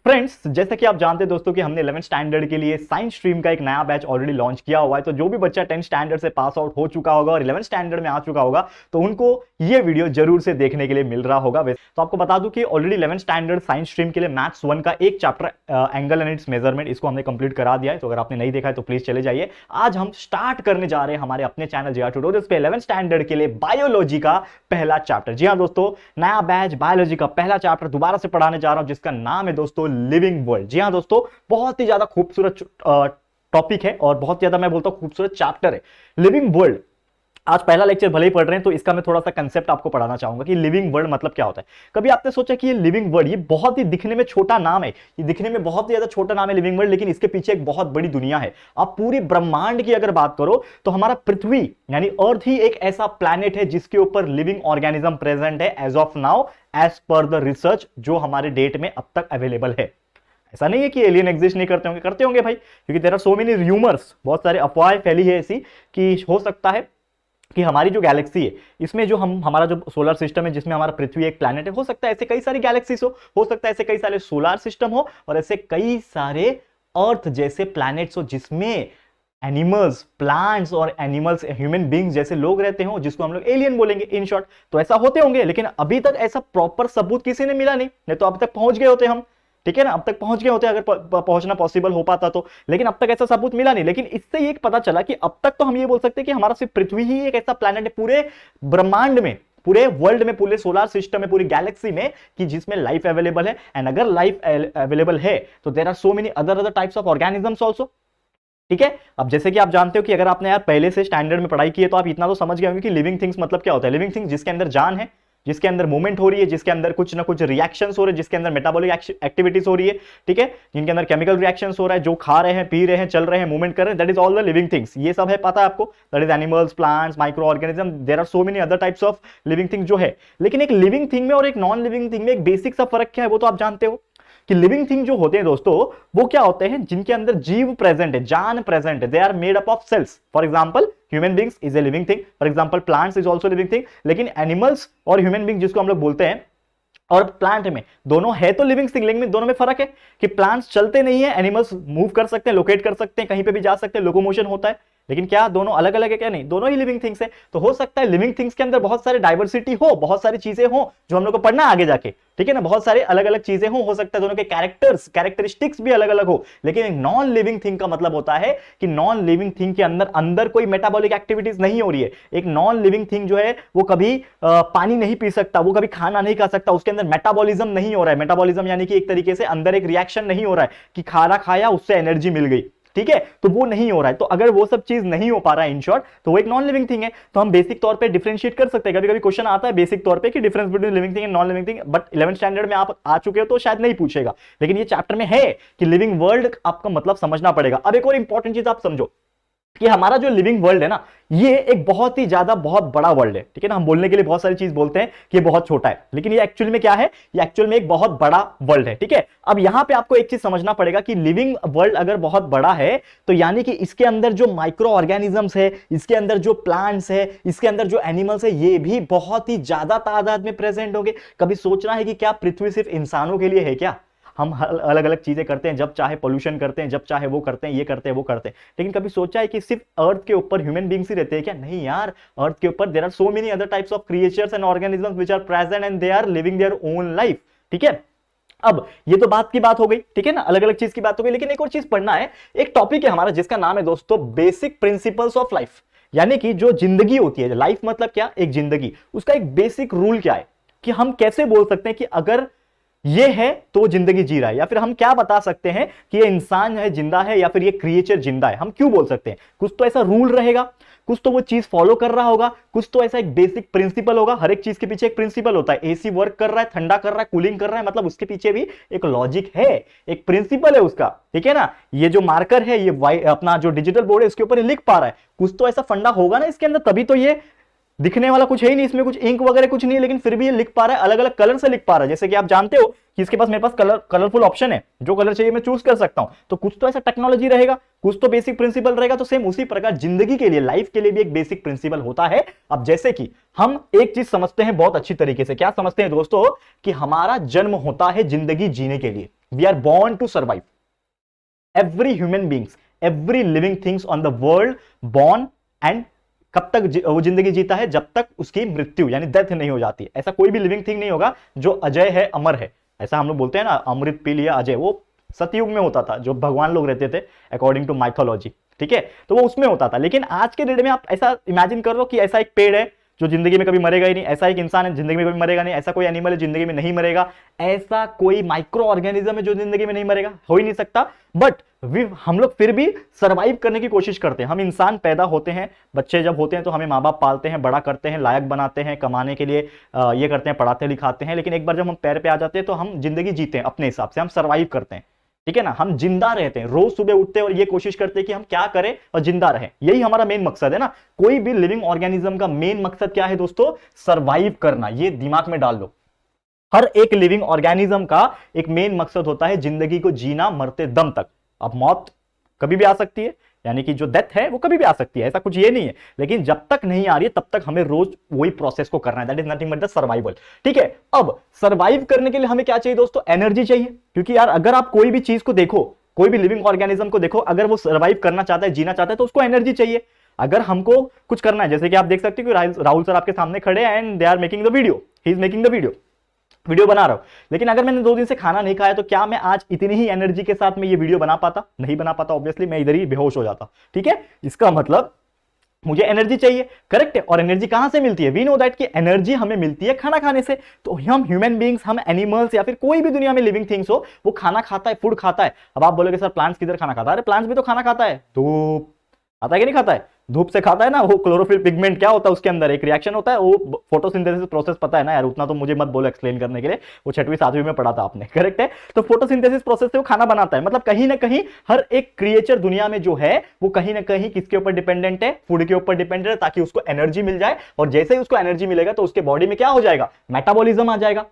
Friends, जैसा कि आप जानते हैं दोस्तों कि हमने 11th स्टैंडर्ड के लिए साइंस स्ट्रीम का एक नया बैच ऑलरेडी लॉन्च किया हुआ है। तो जो भी बच्चा 10th स्टैंडर्ड से पास आउट हो चुका होगा और 11th स्टैंडर्ड में आ चुका होगा तो उनको ये वीडियो जरूर से देखने के लिए मिल रहा होगा। तो आपको बता दूं कि already 11th standard science stream के लिए मैथ्स 1 का एक chapter angle and it's measurement, इसको हमने कंप्लीट करा दिया है। तो अगर आपने नहीं देखा है तो प्लीज चले जाइए। आज हम स्टार्ट करने जा रहे हैं हमारे अपने चैनल जेआर ट्यूटोरियल्स पे 11th स्टैंडर्ड के लिए बायोलॉजी का पहला चैप्टर। जी हां दोस्तों, नया बैच बायोलॉजी का पहला चैप्टर दोबारा से पढ़ाने जा रहा हूं जिसका नाम है दोस्तों लिविंग वर्ल्ड। जी हां दोस्तों, बहुत ही ज्यादा खूबसूरत टॉपिक है और बहुत ज्यादा मैं बोलता हूं खूबसूरत चैप्टर है लिविंग वर्ल्ड। आज पहला लेक्चर भले ही पढ़ रहे हैं तो इसका मैं थोड़ा सा कंसेप्ट आपको पढ़ाना चाहूंगा कि लिविंग वर्ल्ड मतलब क्या होता है। कभी आपने सोचा कि ये लिविंग वर्ल्ड, ये बहुत ही दिखने में छोटा नाम है, ये दिखने में बहुत ही ज्यादा छोटा नाम है लिविंग वर्ल्ड, लेकिन इसके पीछे एक बहुत बड़ी दुनिया है। आप पूरी ब्रह्मांड की अगर बात करो तो हमारा पृथ्वी यानी अर्थ ही एक ऐसा प्लैनेट है जिसके ऊपर लिविंग ऑर्गेनिज्म प्रेजेंट है as of now, as per the research जो हमारे डेट में अब तक अवेलेबल है। ऐसा नहीं है कि एलियन एग्जिस्ट नहीं करते होंगे भाई, क्योंकि there are so many rumours, बहुत सारे अफवाहें फैली है ऐसी कि हो सकता है कि हमारी जो गैलेक्सी है इसमें जो हमारा जो सोलर सिस्टम है जिसमें हमारा पृथ्वी एक प्लैनेट है, हो सकता है ऐसे कई सारी गैलेक्सीज हो सकता है ऐसे कई सारे सोलर सिस्टम हो और ऐसे कई सारे अर्थ जैसे प्लैनेट्स हो जिसमें एनिमल्स, प्लांट्स और एनिमल्स, ह्यूमन बींग्स जैसे लोग रहते हो जिसको हम लोग एलियन बोलेंगे इन शॉर्ट। तो ऐसा होते होंगे, लेकिन अभी तक ऐसा प्रॉपर सबूत किसी ने मिला नहीं तो अब तक पहुंच गए होते हम, ठीक है ना, अब तक पहुंच गए होते अगर पहुंचना पॉसिबल हो पाता तो, लेकिन अब तक ऐसा सबूत मिला नहीं। लेकिन इससे ये पता चला कि अब तक तो हम ये बोल सकते हैं कि हमारा सिर्फ पृथ्वी ही एक ऐसा प्लैनेट है पूरे ब्रह्मांड में, पूरे वर्ल्ड में, पूरे सोलर सिस्टम में, पूरी गैलेक्सी में कि जिसमें लाइफ अवेलेबल है। एंड अगर लाइफ अवेलेबल है तो there are so many other types of organisms also, ठीक है। अब जैसे कि आप जानते हो कि अगर आपने यार पहले से स्टैंडर्ड में पढ़ाई की है तो आप इतना तो समझ गए होंगे कि लिविंग थिंग्स मतलब क्या होता है। लिविंग थिंग्स जिसके अंदर जान है, जिसके अंदर मूवमेंट हो रही है, जिसके अंदर कुछ ना कुछ रिएक्शंस हो रहे हैं, जिसके अंदर मेटाबॉलिक एक्टिविटीज हो रही है, ठीक है, जिनके अंदर केमिकल रिएक्शंस हो रहा है, जो खा रहे हैं, पी रहे हैं, चल रहे हैं, मूवमेंट कर रहे हैं, that is all the living things. ये सब है, पता है आपको, that is animals, plants, micro organism, there are so many other types of living things जो है। लेकिन एक लिविंग थिंग में और एक नॉन लिविंग थिंग में एक बेसिक सा फर्क क्या है वो तो आप जानते हो कि लिविंग थिंग जो होते हैं दोस्तों वो क्या होते हैं, जिनके अंदर जीव प्रेजेंट है, जान प्रेजेंट है, they are made up of cells. For example human beings is a living thing, for example plants is also living thing. लेकिन एनिमल्स और ह्यूमन बींग जिसको हम लोग बोलते हैं और प्लांट में, दोनों है तो लिविंग थिंग, लेकिन दोनों में फर्क है कि प्लांट्स चलते नहीं है, एनिमल्स मूव कर सकते हैं, लोकेट कर सकते हैं, कहीं पे भी जा सकते हैं, लोकोमोशन होता है। लेकिन क्या दोनों अलग अलग है? क्या नहीं, दोनों ही लिविंग थिंग्स है। तो हो सकता है लिविंग थिंग्स के अंदर बहुत सारी डाइवर्सिटी हो, बहुत सारी चीजें हो जो हम लोग को पढ़ना आगे जाके, ठीक है ना, बहुत सारे अलग अलग चीजें हो सकता है दोनों के कैरेक्टरिस्टिक्स भी अलग अलग हो। लेकिन एक नॉन लिविंग थिंग का मतलब होता है कि नॉन लिविंग थिंग के अंदर कोई मेटाबॉलिक एक्टिविटीज नहीं हो रही है। एक नॉन लिविंग थिंग जो है वो कभी पानी नहीं पी सकता, वो कभी खाना नहीं खा सकता, उसके अंदर मेटाबॉलिज्म नहीं हो रहा है। मेटाबॉलिज्म यानी कि एक तरीके से अंदर एक रिएक्शन नहीं हो रहा है कि खाना खाया उससे एनर्जी मिल गई, ठीक है, तो वो नहीं हो रहा है। तो अगर वो सब चीज नहीं हो पा रहा है इन शॉर्ट तो वो एक नॉन लिविंग थिंग है। तो हम बेसिक तौर पे डिफरेंशिएट कर सकते हैं। कभी कभी क्वेश्चन आता है बेसिक तौर पे कि difference between living thing and non living thing, but 11th standard में आप आ चुके हो तो शायद नहीं पूछेगा, लेकिन ये चैप्टर में है कि लिविंग वर्ल्ड आपका मतलब समझना पड़ेगा। अब एक और इंपॉर्टेंट चीज आप समझो कि हमारा जो लिविंग वर्ल्ड है ना, ये एक बहुत ही ज्यादा बहुत बड़ा वर्ल्ड है, ठीक है ना। हम बोलने के लिए बहुत सारी चीज बोलते हैं कि ये बहुत छोटा है, लेकिन ये एक्चुअल में क्या है, ये एक्चुअल में एक बहुत बड़ा वर्ल्ड है, ठीक है। अब यहां पे आपको एक चीज समझना पड़ेगा कि लिविंग वर्ल्ड अगर बहुत बड़ा है तो यानी कि इसके अंदर जो माइक्रो ऑर्गेनिजम्स है, इसके अंदर जो प्लांट्स है, इसके अंदर जो एनिमल्स है, ये भी बहुत ही ज्यादा तादाद में प्रेजेंट होंगे। कभी सोचना है कि क्या पृथ्वी सिर्फ इंसानों के लिए है क्या? हम अलग अलग चीजें करते हैं, जब चाहे पोल्यूशन करते हैं, जब चाहे वो करते हैं, ये करते हैं, वो करते हैं, लेकिन कभी सोचा है कि सिर्फ अर्थ के ऊपर ह्यूमन बींग्स ही रहते हैं क्या? नहीं यार, अर्थ के ऊपर there are so many other types of creatures and organisms which are present and they are living their own life, ठीक है। अब ये तो बात की बात हो गई, ठीक है ना, अलग अलग चीज की बात हो गई, लेकिन एक और चीज पढ़ना है। एक टॉपिक है हमारा जिसका नाम है दोस्तों बेसिक प्रिंसिपल्स ऑफ लाइफ, यानी कि जो जिंदगी होती है, लाइफ मतलब क्या, एक जिंदगी, उसका एक बेसिक रूल क्या है कि हम कैसे बोल सकते हैं कि अगर ये है तो जिंदगी जी रहा है, या फिर हम क्या बता सकते हैं कि ये इंसान है जिंदा है या फिर ये क्रिएचर जिंदा है, हम क्यों बोल सकते हैं? कुछ तो ऐसा रूल रहेगा, कुछ तो वो चीज फॉलो कर रहा होगा, कुछ तो ऐसा एक बेसिक प्रिंसिपल होगा। हर एक चीज के पीछे एक प्रिंसिपल होता है। एसी वर्क कर रहा है, ठंडा कर रहा है, कूलिंग कर रहा है, मतलब उसके पीछे भी एक लॉजिक है, एक प्रिंसिपल है उसका, ठीक है ना। ये जो मार्कर है, ये अपना जो डिजिटल बोर्ड है, उसके ऊपर लिख पा रहा है, कुछ तो ऐसा फंडा होगा ना इसके अंदर, तभी तो ये दिखने वाला कुछ है ही नहीं, इसमें कुछ इंक वगैरह कुछ नहीं है, लेकिन फिर भी ये लिख पा रहा है, अलग अलग कलर से लिख पा रहा है। जैसे कि आप जानते हो कि इसके पास, मेरे पास कलरफुल ऑप्शन है, जो कलर चाहिए मैं चूज कर सकता हूं। तो कुछ तो ऐसा टेक्नोलॉजी रहेगा, कुछ तो बेसिक प्रिंसिपल रहेगा। तो सेम उसी प्रकार जिंदगी के लिए, लाइफ के लिए भी एक बेसिक प्रिंसिपल होता है। अब जैसे कि हम एक चीज समझते हैं बहुत अच्छी तरीके से, क्या समझते हैं दोस्तों, कि हमारा जन्म होता है जिंदगी जीने के लिए, we are born to survive. Every human beings, every living things on the world born and कब तक वो जिंदगी जीता है? जब तक उसकी मृत्यु यानी डेथ नहीं हो जाती। ऐसा कोई भी लिविंग थिंग नहीं होगा जो अजय है, अमर है। ऐसा हम लोग बोलते हैं ना, अमृत पी लिया अजय, वो सतयुग में होता था, जो भगवान लोग रहते थे अकॉर्डिंग टू माइथोलॉजी, ठीक है, तो वो उसमें होता था। लेकिन आज के डेट में आप ऐसा इमेजिन कर लो कि ऐसा एक पेड़ है जो जिंदगी में कभी मरेगा ही नहीं, ऐसा एक इंसान है जिंदगी में कभी मरेगा नहीं, ऐसा कोई एनिमल है जिंदगी में नहीं मरेगा, ऐसा कोई माइक्रो ऑर्गेनिज्म है जो जिंदगी में नहीं मरेगा, हो ही नहीं सकता। बट हम लोग फिर भी सरवाइव करने की कोशिश करते हैं। हम इंसान पैदा होते हैं, बच्चे जब होते हैं तो हमें माँ बाप पालते हैं, बड़ा करते हैं, लायक बनाते हैं, कमाने के लिए ये करते हैं, पढ़ाते लिखाते हैं। लेकिन एक बार जब हम पैर पे आ जाते हैं तो हम जिंदगी जीते हैं अपने हिसाब से, हम सरवाइव करते हैं, ठीक है ना, हम जिंदा रहते हैं। रोज सुबह उठते हैं और ये कोशिश करते हैं कि हम क्या करें और जिंदा रहें। यही हमारा मेन मकसद है ना। कोई भी लिविंग ऑर्गेनिज्म का मेन मकसद क्या है दोस्तों? सरवाइव करना। ये दिमाग में डाल लो। हर एक लिविंग ऑर्गेनिज्म का एक मेन मकसद होता है जिंदगी को जीना मरते दम तक। अब मौत कभी भी आ सकती है, यानी कि जो डेथ है वो कभी भी आ सकती है, ऐसा कुछ ये नहीं है। लेकिन जब तक नहीं आ रही है तब तक हमें रोज वही प्रोसेस को करना है। That is nothing but the survival, ठीक है। अब सर्वाइव करने के लिए हमें क्या चाहिए दोस्तों? एनर्जी चाहिए। क्योंकि यार अगर आप कोई भी चीज को देखो, कोई भी लिविंग ऑर्गेनिज्म को देखो, अगर वो सर्वाइव करना चाहता है, जीना चाहता है, तो उसको एनर्जी चाहिए। अगर हमको कुछ करना है, जैसे कि आप देख सकते हो कि राहुल सर आपके सामने खड़े हैं and they are making the video, he is making the video बना रहा हूं। लेकिन अगर मैंने 2 दिन से खाना नहीं खाया तो क्या मैं आज इतनी ही एनर्जी के साथ में ये वीडियो बना पाता? नहीं बना पाता, ऑब्वियसली मैं इधर ही बेहोश हो जाता, ठीक है। इसका मतलब मुझे एनर्जी चाहिए, करेक्ट है। और एनर्जी कहां से मिलती है? वी नो दैट कि एनर्जी हमें मिलती है खाना खाने से। तो हम ह्यूमन बींग्स, हम एनिमल्स या फिर कोई भी दुनिया में लिविंग थिंग्स हो, वो खाना खाता है, फूड खाता है। अब आप बोलोगे सर प्लांट्स किधर खाना खाता है? अरे प्लांट्स भी तो खाना खाता है। धूप खाता है कि नहीं खाता है? धूप से खाता है ना। वो क्लोरोफिल पिगमेंट क्या होता है उसके अंदर? एक रिएक्शन होता है, वो फोटोसिंथेसिस प्रोसेस पता है ना यार, उतना तो मुझे मत बोलो एक्सप्लेन करने के लिए, वो 6वीं 7वीं में पढ़ा था आपने, करेक्ट है। तो फोटोसिंथेसिस प्रोसेस से वो खाना बनाता है। मतलब कहीं ना कहीं हर एक क्रिएचर दुनिया में जो है वो कहीं ना कहीं किसके ऊपर डिपेंडेंट है? फूड के ऊपर डिपेंडेंट है, ताकि उसको एनर्जी मिल जाए। और जैसे ही उसको एनर्जी मिलेगा तो उसके बॉडी में क्या हो जाएगा? मेटाबॉलिज्म आ जाएगा।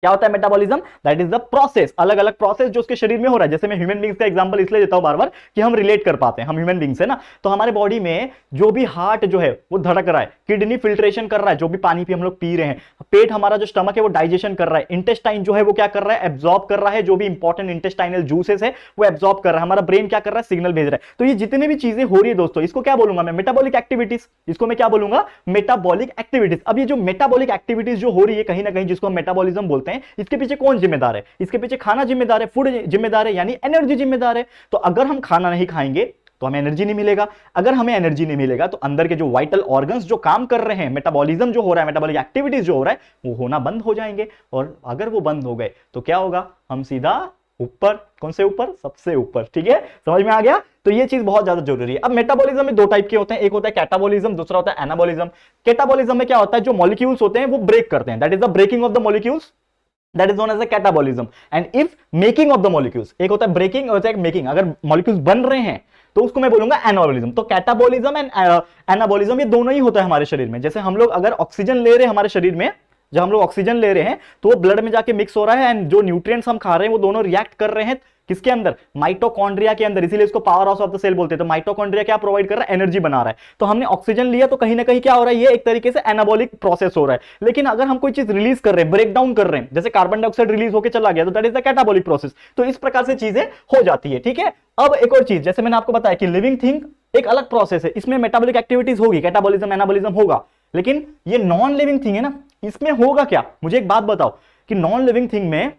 क्या होता है metabolism? That is the process, अलग अलग प्रोसेस जो उसके शरीर में हो रहा है। जैसे मैं ह्यूमन बींग्स का एग्जांपल इसलिए देता हूं बार बार कि हम रिलेट कर पाते हैं, हम ह्यूमन बींग्स है ना। तो हमारे बॉडी में जो भी हार्ट जो है वो धड़क रहा है, किडनी फिल्ट्रेशन कर रहा है, जो भी पानी भी हम लोग पी रहे हैं, पेट हमारा जो स्टमक है वो डाइजेशन कर रहा है, इंटेस्टाइन जो है वो क्या कर रहा है? एब्जॉर्ब कर रहा है, जो भी इंपॉर्टेंट इंटेस्टाइनल जूसेस है वो एब्जॉर्ब कर रहा है, हमारा ब्रेन क्या कर रहा है? सिग्नल भेज रहा है। तो ये जितनी भी चीजें हो रही है दोस्तों, इसको क्या बोलूंगा मैं? Metabolic activities. इसको मैं क्या बोलूंगा? Metabolic activities. अब ये जो मेटाबॉलिक एक्टिविटीज जो हो रही है कहीं ना कहीं, जिसको हम मेटाबॉलिज्म बोलते हैं, इसके पीछे कौन जिम्मेदार है? इसके पीछे खाना जिम्मेदार है, फूड जिम्मेदार है, यानी एनर्जी जिम्मेदार है। तो अगर हम खाना नहीं खाएंगे तो हमें एनर्जी नहीं मिलेगा। अगर हमें एनर्जी नहीं मिलेगा तो अंदर के जो वाइटल ऑर्गन्स जो काम कर रहे हैं, मेटाबॉलिज्म जो हो रहा है, मेटाबॉलिक एक्टिविटीज जो हो रहा है, वो होना बंद हो जाएंगे। और अगर वो बंद हो गए तो क्या होगा? हम सीधा ऊपर, कौन से ऊपर? सबसे ऊपर, ठीक है। समझ में आ गया? तो ये चीज बहुत ज्यादा जरूरी है। अब मेटाबॉलिज्म में 2 टाइप के होते हैं, एक होता है कैटाबॉलिज्म, दूसरा होता है एनाबॉलिज्म। कैटाबॉलिज्म में क्या होता है? जो मॉलिक्यूल्स होते हैं वो ब्रेक करते हैं, that is the breaking of the molecules, that is known as a catabolism. And if making of the molecules, एक होता है ब्रेकिंग और एक मेकिंग, अगर मॉलिक्यूल्स बन रहे हैं तो उसको मैं बोलूंगा एनाबॉलिज्म। तो कैटाबॉलिज्म एंड एनाबॉलिज्म ये दोनों ही होता है हमारे शरीर में। जैसे हम लोग अगर ऑक्सीजन ले रहे हैं हमारे शरीर में, जब हम लोग ऑक्सीजन ले रहे हैं तो वो ब्लड में जाके मिक्स हो रहा है, एंड जो न्यूट्रिएंट्स हम खा रहे हैं वो दोनों रिएक्ट कर रहे हैं किसके अंदर? माइटोकॉन्ड्रिया के अंदर। इसीलिए इसको powerhouse of the cell बोलते हैं। तो माइटोकॉन्ड्रिया क्या प्रोवाइड कर रहा है? एनर्जी बना रहा है। तो हमने ऑक्सीजन लिया तो कहीं ना कहीं क्या हो रहा है? ये एक तरीके से एनाबॉलिक प्रोसेस हो रहा है। लेकिन अगर हम कोई चीज रिलीज कर रहे हैं, ब्रेक डाउन कर रहे हैं, जैसे कार्बन डाइऑक्साइड रिलीज होकर चला गया, तो that is the catabolic process. तो इस प्रकार से चीजें हो जाती है, ठीक है। अब एक और चीज, जैसे मैंने आपको बताया कि लिविंग थिंग एक अलग प्रोसेस है, इसमें मेटाबॉलिक एक्टिविटीज होगी, कैटाबॉलिज्म एनाबॉलिज्म होगा। लेकिन ये नॉन लिविंग थिंग है ना, इसमें होगा क्या? मुझे एक बात बताओ कि नॉन लिविंग थिंग में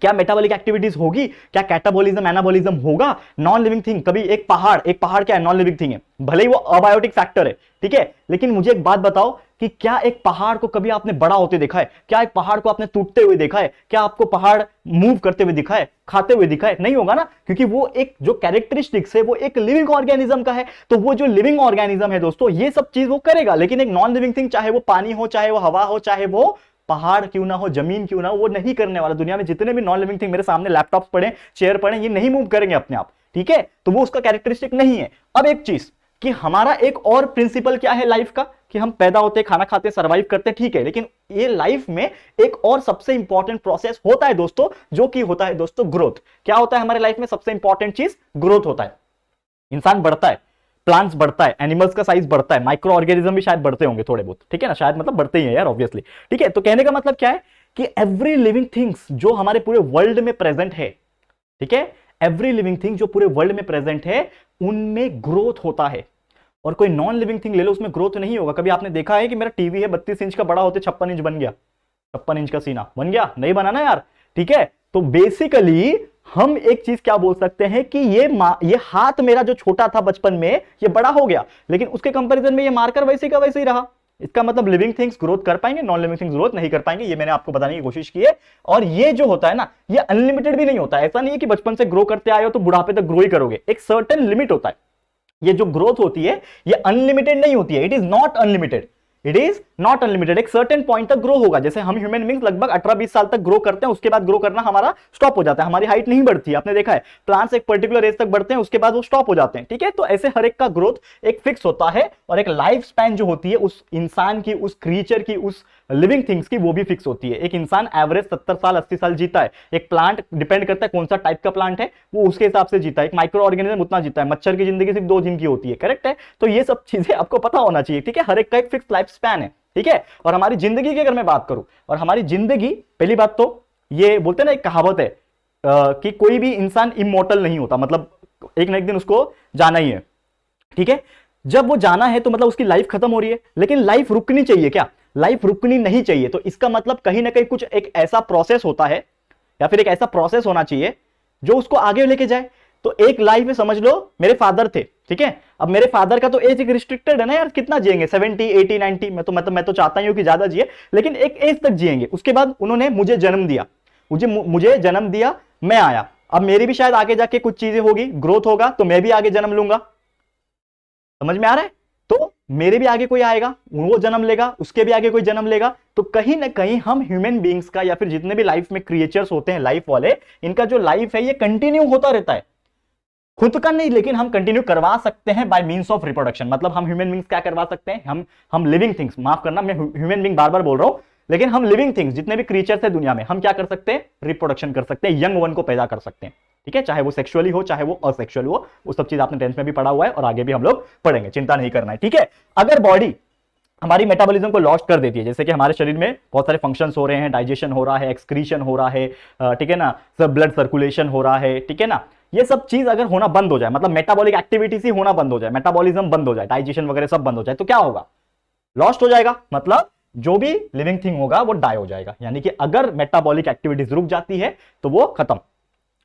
क्या मेटाबॉलिक एक्टिविटीज होगी? क्या कैटाबॉलिज्म एनाबॉलिज्म होगा? नॉन लिविंग थिंग कभी, एक पहाड़ क्या है? नॉन लिविंग थिंग है, भले ही वो अबायोटिक फैक्टर है, ठीक है। लेकिन मुझे एक बात बताओ कि क्या एक पहाड़ को कभी आपने बड़ा होते देखा है? क्या एक पहाड़ को आपने टूटते हुए देखा है? क्या आपको पहाड़ मूव करते हुए दिखा है, खाते हुए दिखा है? नहीं होगा ना, क्योंकि वो एक जो कैरेक्टरिस्टिक्स है वो एक लिविंग ऑर्गेनिज्म का है। तो वो जो लिविंग ऑर्गेनिज्म है दोस्तों, ये सब चीज वो करेगा। लेकिन एक नॉन लिविंग थिंग, चाहे वो पानी हो, चाहे वो हवा हो, चाहे वो पहाड़ क्यों ना हो, जमीन क्यों ना हो, वो नहीं करने वाला। दुनिया में जितने भी नॉन लिविंग थिंग, मेरे सामने लैपटॉप पड़े, चेयर पड़े, ये नहीं मूव करेंगे अपने आप, ठीक है। तो वो उसका कैरेक्टरिस्टिक नहीं है। अब एक चीज कि हमारा एक और प्रिंसिपल क्या है लाइफ का, कि हम पैदा होते, खाना खाते, सर्वाइव करते, ठीक है। लेकिन ये लाइफ में एक और सबसे इंपॉर्टेंट प्रोसेस होता है दोस्तों, जो कि होता है दोस्तों ग्रोथ। क्या होता है हमारे लाइफ में? सबसे इंपॉर्टेंट चीज ग्रोथ होता है। इंसान बढ़ता है, प्लांट्स बढ़ता है, एनिमल्स का साइज बढ़ता है, माइक्रो ऑर्गेनिज्म भी शायद बढ़ते होंगे थोड़े बहुत, ठीक है ना, शायद मतलब बढ़ते ही है यार ऑब्वियसली, ठीक है। तो कहने का मतलब क्या है कि एवरी लिविंग थिंग्स जो हमारे पूरे वर्ल्ड में प्रेजेंट है, ठीक है, एवरी लिविंग थिंग जो पूरे वर्ल्ड में प्रेजेंट है उनमें ग्रोथ होता है। और कोई नॉन लिविंग थिंग ले लो उसमें ग्रोथ नहीं होगा। कभी आपने देखा है कि मेरा टीवी है 32 इंच का, बड़ा होते 56 इंच बन गया, 56 इंच का सीना बन गया? नहीं बना ना यार, ठीक है। तो बेसिकली हम एक चीज क्या बोल सकते हैं कि ये हाथ मेरा जो छोटा था बचपन में ये बड़ा हो गया, लेकिन उसके कंपैरिजन में ये मार्कर वैसे का वैसे ही रहा। इसका मतलब लिविंग थिंग्स ग्रोथ कर पाएंगे, नॉन लिविंग थिंग्स ग्रोथ नहीं कर पाएंगे। ये मैंने आपको बताने की कोशिश की है। और ये जो होता है ना, ये अनलिमिटेड भी नहीं होता है। ऐसा नहीं है कि बचपन से ग्रो करते आए हो तो बुढ़ापे तक ग्रो ही करोगे। एक सर्टेन लिमिट होता है। ये जो ग्रोथ होती है ये अनलिमिटेड नहीं होती है। It is not unlimited, it is not unlimited. एक सर्टेन पॉइंट तक ग्रो होगा। जैसे हम ह्यूमन बींग्स लगभग 18-20 साल तक ग्रो करते हैं, उसके बाद ग्रो करना हमारा स्टॉप हो जाता है, हमारी हाइट नहीं बढ़ती है। आपने देखा है प्लांट्स एक पर्टिकुलर एज तक बढ़ते हैं, उसके बाद वो स्टॉप हो जाते हैं, ठीक है। तो ऐसे हर एक का ग्रोथ एक फिक्स होता है, और एक लाइफ स्पैन जो होती है उस इंसान की, उस क्रिएचर की, उस लिविंग थिंग्स की, वो भी फिक्स होती है। एक इंसान एवरेज 70 साल 80 साल जीता है। एक प्लांट डिपेंड करता है कौन सा टाइप का प्लांट है, वो उसके हिसाब से जीता है। एक माइक्रो ऑर्गेनिज्म उतना जीता है। मच्छर की जिंदगी सिर्फ 2 दिन की होती है, करेक्ट है। तो ये सब चीजें आपको पता होना चाहिए, ठीक है। हर एक का एक फिक्स लाइफ स्पैन है, ठीक है। और हमारी जिंदगी की अगर मैं बात करूं, और हमारी जिंदगी, पहली बात तो ये बोलते हैं ना, एक कहावत है कि कोई भी इंसान इमॉर्टल नहीं होता, मतलब एक ना एक दिन उसको जाना ही है, ठीक है। जब वो जाना है तो मतलब उसकी लाइफ खत्म हो रही है, लेकिन लाइफ रुकनी चाहिए क्या? लाइफ रुकनी नहीं चाहिए। तो इसका मतलब कहीं ना कहीं कुछ एक ऐसा प्रोसेस होता है, या फिर एक ऐसा प्रोसेस होना चाहिए जो उसको आगे लेके जाए। तो एक लाइफ में समझ लो मेरे फादर थे, ठीक है। अब मेरे फादर का तो एज एक रिस्ट्रिक्टेड है ना यार, कितना जिएंगे? 70, 80, 90। मैं तो चाहता हूं कि ज्यादा जिए, लेकिन एक एज तक जिएंगे। उसके बाद उन्होंने मुझे जन्म दिया, मुझे जन्म दिया, मैं आया। अब मेरी भी शायद आगे जाके कुछ चीजें होगी, ग्रोथ होगा, तो मैं भी आगे जन्म लूंगा। समझ में आ रहा है? तो मेरे भी आगे कोई आएगा, वो जन्म लेगा, उसके भी आगे कोई जन्म लेगा। तो कहीं ना कहीं हम ह्यूमन बींग्स का, या फिर जितने भी लाइफ में क्रिएचर्स होते हैं लाइफ वाले, इनका जो लाइफ है ये कंटिन्यू होता रहता है। खुद का नहीं, लेकिन हम कंटिन्यू करवा सकते हैं बाय मींस ऑफ रिप्रोडक्शन। मतलब हम ह्यूमन बींग्स क्या करवा सकते हैं? हम लिविंग थिंग्स, माफ करना मैं ह्यूमन बींग बार बार बोल रहा हूं, लेकिन हम लिविंग थिंग्स जितने भी क्रिएचर्स है दुनिया में, हम क्या कर सकते हैं? रिप्रोडक्शन कर सकते हैं, यंग वन को पैदा कर सकते हैं, ठीक है। चाहे वो सेक्सुअली हो, चाहे वो असेक्सुअल हो, वो सब चीज आपने 10th में भी पढ़ा हुआ है और आगे भी हम लोग पढ़ेंगे, चिंता नहीं करना है, ठीक है। अगर बॉडी हमारी मेटाबॉलिज्म को लॉस्ट कर देती है, जैसे कि हमारे शरीर में बहुत सारे फंक्शंस हो रहे हैं, डाइजेशन हो रहा है, एक्सक्रीशन हो रहा है, ठीक है ना, सब ब्लड सर्कुलेशन हो रहा है, ठीक है ना, ये सब चीज अगर होना बंद हो जाए, मतलब मेटाबॉलिक एक्टिविटीज ही होना बंद हो जाए, मेटाबॉलिज्म बंद हो जाए, डाइजेशन वगैरह सब बंद हो जाए, तो क्या होगा? लॉस्ट हो जाएगा। मतलब जो भी लिविंग थिंग होगा वो डाई हो जाएगा। यानी कि अगर मेटाबॉलिक एक्टिविटीज रुक जाती है तो वो खत्म,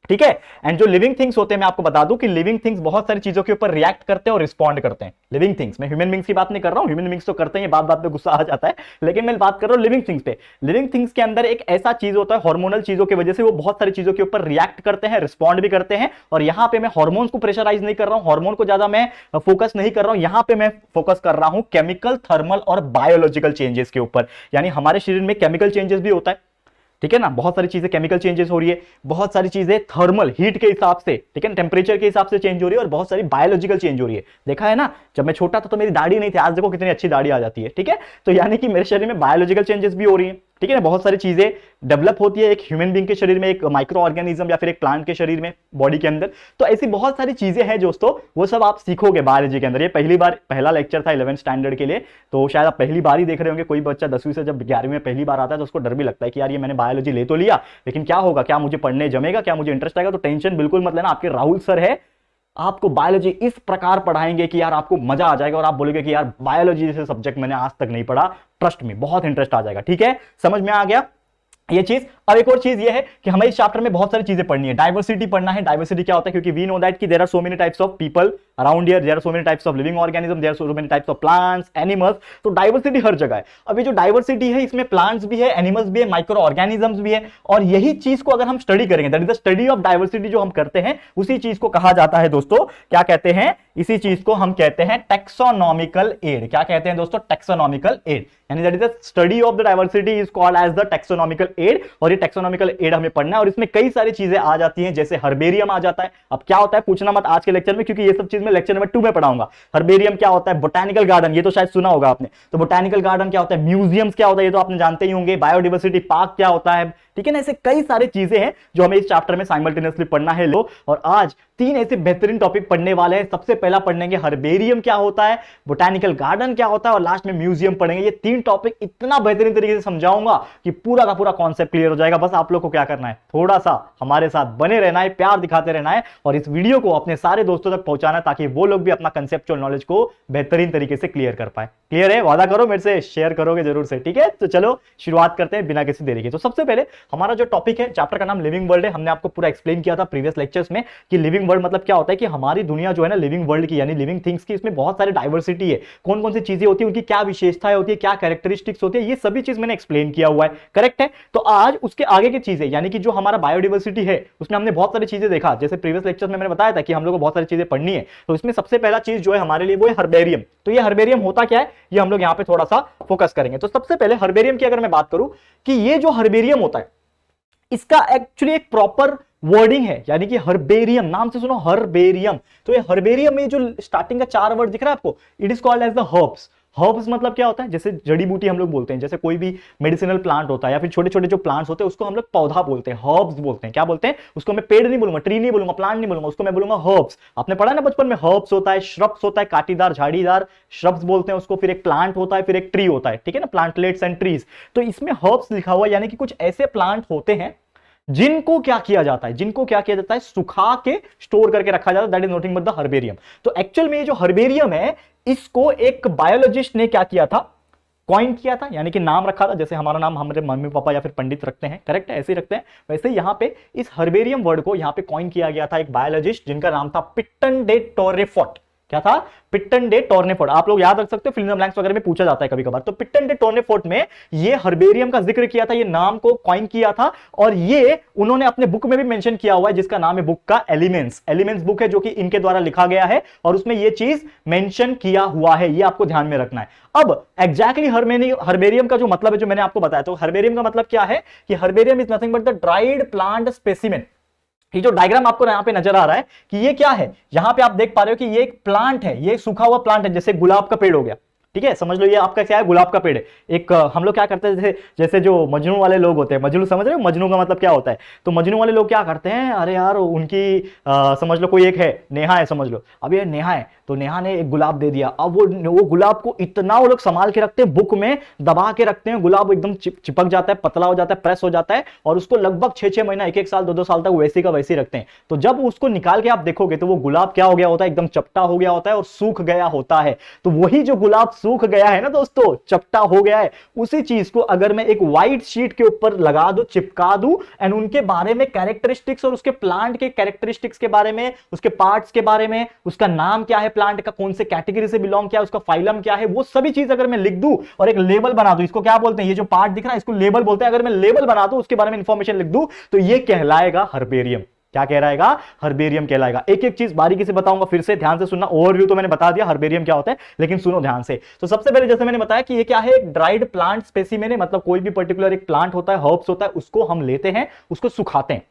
ठीक है। एंड जो लिविंग थिंग्स होते हैं, मैं आपको बता दूं कि लिविंग थिंग्स बहुत सारी चीजों के ऊपर रिएक्ट करते हैं और रिस्पॉन्ड करते हैं। लिविंग थिंग्स, मैं ह्यूमन बींग्स की बात नहीं कर रहा हूं, ह्यूमन बींग्स तो करते हैं, बात बात पे गुस्सा आ जाता है, लेकिन मैं बात कर रहा हूं लिविंग थिंग्स पे। लिविंग थिंग्स के अंदर एक ऐसा चीज होता है, हार्मोनल चीजों की वजह से वो बहुत सारी चीजों के ऊपर रिएक्ट करते हैं, रिस्पॉन्ड भी करते हैं। और यहां पे मैं हार्मोन्स को प्रेशराइज नहीं कर रहा हूं, हार्मोन को ज्यादा मैं फोकस नहीं कर रहा हूं, यहां पे मैं फोकस कर रहा हूं केमिकल, थर्मल और बायोलॉजिकल चेंजेस के ऊपर। यानी हमारे शरीर में केमिकल चेंजेस भी होता है, ठीक है ना, बहुत सारी चीजें केमिकल चेंजेस हो रही है, बहुत सारी चीजें थर्मल हीट के हिसाब से, ठीक है, टेम्परेचर के हिसाब से चेंज हो रही है, और बहुत सारी बायोलॉजिकल चेंज हो रही है। देखा है ना, जब मैं छोटा था तो मेरी दाढ़ी नहीं थी, आज देखो कितनी अच्छी दाढ़ी आ जाती है, ठीक है। तो यानी कि मेरे शरीर में बायोलॉजिकल चेंजेस भी हो रही है, ठीक है ना, बहुत सारी चीजें डेवलप होती है एक ह्यूमन बींग के शरीर में, एक माइक्रो ऑर्गेनिज्म या फिर एक प्लांट के शरीर में, बॉडी के अंदर। तो ऐसी बहुत सारी चीजें हैं दोस्तों, वो सब आप सीखोगे बायोलॉजी के अंदर। ये पहला लेक्चर था 11th स्टैंडर्ड के लिए, तो शायद आप पहली बार ही देख रहे होंगे। कोई बच्चा 10वीं से जब 11वीं में पहली बार आता है तो उसको डर भी लगता है कि यार ये मैंने बायोलॉजी ले तो लिया, लेकिन क्या होगा, क्या मुझे पढ़ने जमेगा, क्या मुझे इंटरेस्ट आएगा? तो टेंशन बिल्कुल मत लेना, आपके राहुल सर है, आपको बायोलॉजी इस प्रकार पढ़ाएंगे कि यार आपको मजा आ जाएगा, और आप बोलेंगे कि यार बायोलॉजी जैसे सब्जेक्ट मैंने आज तक नहीं पढ़ा, ट्रस्ट में बहुत इंटरेस्ट आ जाएगा, ठीक है। समझ में आ गया ये चीज। अब एक और चीज ये है कि हमें इस चैप्टर में बहुत सारी चीजें पढ़नी है। डाइवर्सिटी पढ़ना है। डाइवर्सिटी क्या होता है? क्योंकि वी नो दैट कि there are so many types of people around here, there are so many types of living organism, there are so many types of plants, animals. तो डाइवर्सिटी हर जगह है। अब ये जो डाइवर्सिटी है, इसमें प्लांट्स भी है, एनिमल्स भी है, माइक्रो ऑर्गेनिजम्स भी है, और यही चीज को अगर हम स्टडी करेंगे, that is the study of diversity, जो हम करते हैं उसी चीज को कहा जाता है दोस्तों, क्या कहते हैं? इसी चीज को हम कहते हैं टैक्सोनॉमिकल एड। क्या कहते हैं दोस्तों? Taxonomical aid. यानी that is the study of the diversity is called as the taxonomical aid. और ये टैक्सोनॉमिकल एड हमें पढ़ना है, और इसमें कई सारी चीजें आ जाती हैं, जैसे हर्बेरियम आ जाता है। अब क्या होता है पूछना मत आज के लेक्चर में, क्योंकि ये सब चीज मैं लेक्चर नंबर 2 में पढ़ाऊंगा। हर्बेरियम क्या होता है? बोटैनिकल गार्डन, ये तो शायद सुना होगा आपने। तो बोटैनिकल गार्डन क्या होता है? म्यूजियम्स क्या होता है? ये तो आपने जानते ही होंगे। बायोडाइवर्सिटी पार्क क्या होता है? ठीक है ना। ऐसे कई सारे चीजें हैं जो हमें इस चैप्टर में साइमल्टेनियसली पढ़ना है। लो, और आज 3 ऐसे बेहतरीन टॉपिक पढ़ने वाले हैं। सबसे पहला पढ़ेंगे हर्बेरियम क्या होता है, बोटानिकल गार्डन क्या होता है, और लास्ट में म्यूजियम पढ़ेंगे। ये 3 टॉपिक इतना बेहतरीन तरीके से समझाऊंगा कि पूरा का पूरा कॉन्सेप्ट क्लियर हो जाएगा। बस आप लोग को क्या करना है, थोड़ा सा हमारे साथ बने रहना है, प्यार दिखाते रहना है और इस वीडियो को अपने सारे दोस्तों तक पहुंचाना है ताकि वो लोग भी अपना कंसेप्चुअल नॉलेज को बेहतरीन तरीके से क्लियर कर पाए। क्लियर है? वादा करो मेरे से शेयर करोगे जरूर से, ठीक है। तो चलो शुरुआत करते हैं बिना किसी देरी के। तो सबसे पहले हमारा जो टॉपिक है, चैप्टर का नाम लिविंग वर्ल्ड है। हमने आपको पूरा एक्सप्लेन किया था प्रीवियस लेक्चर्स में कि लिविंग वर्ल्ड मतलब क्या होता है, कि हमारी दुनिया जो है ना लिविंग वर्ल्ड की यानी लिविंग थिंग्स की, इसमें बहुत सारी डाइवर्सिटी है। कौन कौन सी चीजें होती है, उनकी क्या विशेषताएं होती है, क्या कैरेक्टरिस्टिक्स होती है, ये सभी चीज मैंने एक्सप्लेन किया हुआ है। करेक्ट है? तो आज उसके आगे की चीजें यानी कि जो हमारा बायोडाइवर्सिटी है उसमें हमने बहुत सारी चीजें देखा। जैसे प्रीवियस लेक्चर में मैंने बताया था कि हम लोग को बहुत सारी चीजें पढ़नी है। तो इसमें सबसे पहला चीज जो है हमारे लिए वो है हर्बेरियम। तो ये हर्बेरियम होता क्या है, ये हम लोग यहां पे थोड़ा सा फोकस करेंगे। तो सबसे पहले हर्बेरियम की अगर मैं बात करूं कि ये जो हर्बेरियम होता है इसका एक्चुअली एक प्रॉपर वर्डिंग है, यानी कि हर्बेरियम, नाम से सुनो हर्बेरियम। तो ये हर्बेरियम में जो स्टार्टिंग का 4 वर्ड दिख रहा है आपको, it is called as the herbs. Herbs मतलब क्या होता है, जैसे जड़ी बूटी हम लोग बोलते हैं, जैसे कोई भी मेडिसिनल प्लांट होता है या फिर छोटे छोटे जो प्लांट्स होते हैं उसको हम लोग पौधा बोलते हैं, हर्ब्स बोलते हैं। क्या बोलते हैं उसको? मैं पेड़ नहीं बोलूंगा, ट्री नहीं बोलूंगा, प्लांट नहीं बोलूंगा, उसको मैं बोलूंगा हर्ब्स। आपने पढ़ा ना बचपन में, हर्ब्स होता है, श्रब्स होता है, कांटेदार झाड़ीदार श्रब्स बोलते हैं उसको, फिर एक प्लांट होता है, फिर एक ट्री होता है, ठीक है ना, प्लांटलेट्स एंड ट्रीज। तो इसमें हर्ब्स लिखा हुआ यानी कि कुछ ऐसे प्लांट होते हैं जिनको क्या किया जाता है, जिनको क्या किया जाता है, सुखा के स्टोर करके रखा जाता है। That is nothing but the herbarium. तो एक्चुअल में ये जो हर्बेरियम है इसको एक बायोलॉजिस्ट ने क्या किया था, कॉइन किया था, यानी कि नाम रखा था। जैसे हमारा नाम हमारे मम्मी पापा या फिर पंडित रखते हैं, करेक्ट है, ऐसे ही रखते हैं, वैसे यहां पे इस हर्बेरियम वर्ड को यहां पे कॉइन किया गया था एक बायोलॉजिस्ट जिनका नाम था पिट्टन डे टोरेफोर्ट। क्या था? पिट्टन डे टोर्नेफोर्ट। आप लोग याद रख सकते हो, फिल इन द ब्लैंक्स वगैरह में पूछा जाता है कभी कभार। तो पिट्टन डे टोर्नेफोर्ट में ये हर्बेरियम का जिक्र किया था, ये नाम को कॉइन किया था, और ये उन्होंने अपने बुक में भी मेंशन किया हुआ है जिसका नाम है बुक का एलिमेंट्स। एलिमेंट्स बुक है जो कि इनके द्वारा लिखा गया है और उसमें ये चीज मेंशन किया हुआ है, ये आपको ध्यान में रखना है। अब एग्जैक्टली हर्बेरियम का जो मतलब है जो मैंने आपको बताया, तो हर्बेरियम का मतलब क्या है कि herbarium is nothing but the dried plant specimen. ये जो डायग्राम आपको यहां पे नजर आ रहा है कि ये क्या है, यहां पे आप देख पा रहे हो कि ये एक प्लांट है, ये सूखा हुआ प्लांट है, जैसे गुलाब का पेड़ हो गया, ठीक है, समझ लो ये आपका क्या है, गुलाब का पेड़ है। एक हम लोग क्या करते हैं, जैसे जैसे जो मजनू वाले लोग होते हैं, मजनू समझ रहे हो, मजनू का मतलब क्या होता है, तो मजनू वाले लोग क्या करते हैं, अरे यार उनकी समझ लो कोई एक है, नेहा है, समझ लो अब ये नेहा है, तो नेहा ने एक गुलाब दे दिया। अब वो गुलाब को इतना वो लोग संभाल के रखते हैं, बुक में दबा के रखते हैं, गुलाब एकदम चिपक जाता है, पतला हो जाता है, प्रेस हो जाता है, और उसको लगभग 6-6 महीना, 1-1 साल, 2-2 साल तक वैसे का वैसे ही रखते हैं। तो जब उसको निकाल के आप देखोगे तो वो गुलाब क्या हो गया होता है, एकदम चपटा हो गया होता है और सूख गया होता है। तो वही जो गुलाब सूख गया है ना दोस्तों, चपटा हो गया है, उसी चीज को अगर मैं एक व्हाइट शीट के ऊपर लगा दूं, चिपका दूं, एंड उनके बारे में कैरेक्टरिस्टिक्स और उसके प्लांट के कैरेक्टरिस्टिक्स के बारे में, उसके पार्ट्स के बारे में, उसका नाम क्या है, प्लांट का कौन से कैटेगरी से बिलोंग किया, उसका फाइलम क्या है, वो सभी चीज अगर मैं लिख दूं और एक लेबल बना दूं, इसको क्या बोलते हैं, ये जो पार्ट दिख रहा है इसको लेबल बोलते हैं, अगर मैं लेबल बना दूं, उसके बारे में इंफॉर्मेशन लिख दूं, तो ये कहलाएगा हर्बेरियम। क्या कहलाएगा? हर्बेरियम कहलाएगा। एक एक चीज बारीकी से बताऊंगा, फिर से ध्यान से सुनना। ओवरव्यू तो मैंने बता दिया हर्बेरियम क्या होता है, लेकिन सुनो ध्यान से। तो सबसे पहले जैसे मैंने बताया कि ये क्या है, एक ड्राइड प्लांट स्पेसिमेन है, मतलब कोई भी पर्टिकुलर एक प्लांट होता है, हर्ब्स होता है, उसको हम लेते हैं, उसको सुखाते हैं।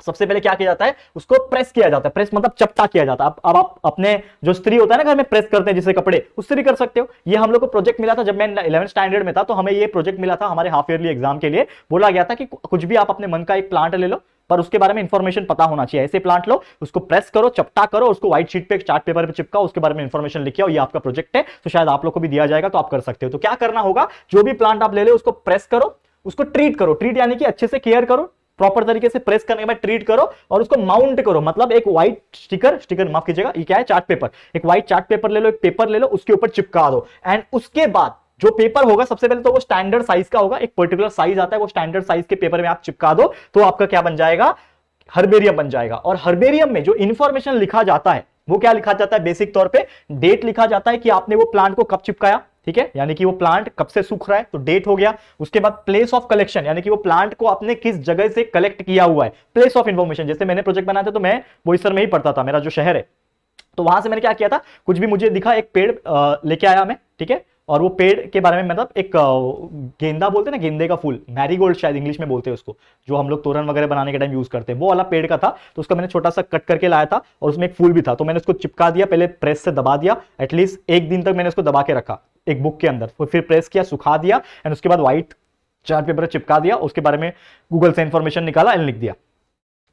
सबसे पहले क्या किया जाता है, उसको प्रेस किया जाता है। प्रेस मतलब चपटा किया जाता है। अब आप अपने जो स्त्री होता है ना घर में प्रेस करते हैं जिसे कपड़े, उससे भी कर सकते हो। ये हम लोग को प्रोजेक्ट मिला था जब मैं 11th स्टैंडर्ड में था, तो हमें ये प्रोजेक्ट मिला था हमारे हाफ ईयरली एग्जाम के लिए। बोला गया था कि कुछ भी आप अपने मन का एक प्लांट ले लो, पर उसके बारे में इंफॉर्मेशन पता होना चाहिए। ऐसे प्लांट लो, उसको प्रेस करो, चपटा करो, उसको व्हाइट शीट पे, चार्ट पेपर पे चिपकाओ, उसके बारे में इंफॉर्मेशन लिखे आओ। ये आपका प्रोजेक्ट है, तो शायद आप लोग को भी दिया जाएगा, तो आप कर सकते हो। तो क्या करना होगा, जो भी प्लांट आप ले लो उसको प्रेस करो, उसको ट्रीट करो। ट्रीट यानी कि अच्छे से केयर करो, प्रॉपर तरीके से प्रेस करने के बाद ट्रीट करो, और उसको माउंट करो, मतलब एक व्हाइट स्टिकर माफ कीजिएगा, ये क्या है, चार्ट पेपर। एक व्हाइट चार्ट पेपर ले लो, एक पेपर ले लो, उसके ऊपर चिपका दो। एंड उसके बाद जो पेपर होगा, सबसे पहले तो वो स्टैंडर्ड साइज का होगा, एक पर्टिकुलर साइज आता है, वो स्टैंडर्ड साइज के पेपर में आप चिपका दो, तो आपका क्या बन जाएगा, हर्बेरियम बन जाएगा। और हर्बेरियम में जो इंफॉर्मेशन लिखा जाता है वो क्या लिखा जाता है, बेसिक तौर पे डेट लिखा जाता है कि आपने वो प्लांट को कब चिपकाया, ठीक है, यानी कि वो प्लांट कब से सूख रहा है, तो डेट हो गया। उसके बाद प्लेस ऑफ कलेक्शन, यानी कि वो प्लांट को आपने किस जगह से कलेक्ट किया हुआ है, प्लेस ऑफ इंफॉर्मेशन। जैसे मैंने प्रोजेक्ट बनाया था तो मैं बोईसर में ही पढ़ता था, मेरा जो शहर है, तो वहां से मैंने क्या किया था, कुछ भी मुझे दिखा, एक पेड़ लेके आया मैं, ठीक है, और वो पेड़ के बारे में मतलब एक गेंदा बोलते हैं ना, गेंदे का फूल, मैरीगोल्ड शायद इंग्लिश में बोलते हैं उसको, जो हम लोग तोरण वगैरह बनाने के टाइम यूज करते हैं, वो वाला पेड़ का था। तो उसका मैंने छोटा सा कट करके लाया था और उसमें एक फूल भी था, तो मैंने उसको चिपका दिया, पहले प्रेस से दबा दिया, एटलीस्ट 1 दिन तक मैंने उसको दबा के रखा एक बुक के अंदर, फिर प्रेस किया, सुखा दिया, एंड उसके बाद व्हाइट चार्ट पेपर चिपका दिया, उसके बारे में गूगल से इंफॉर्मेशन निकाला, एंड लिख दिया,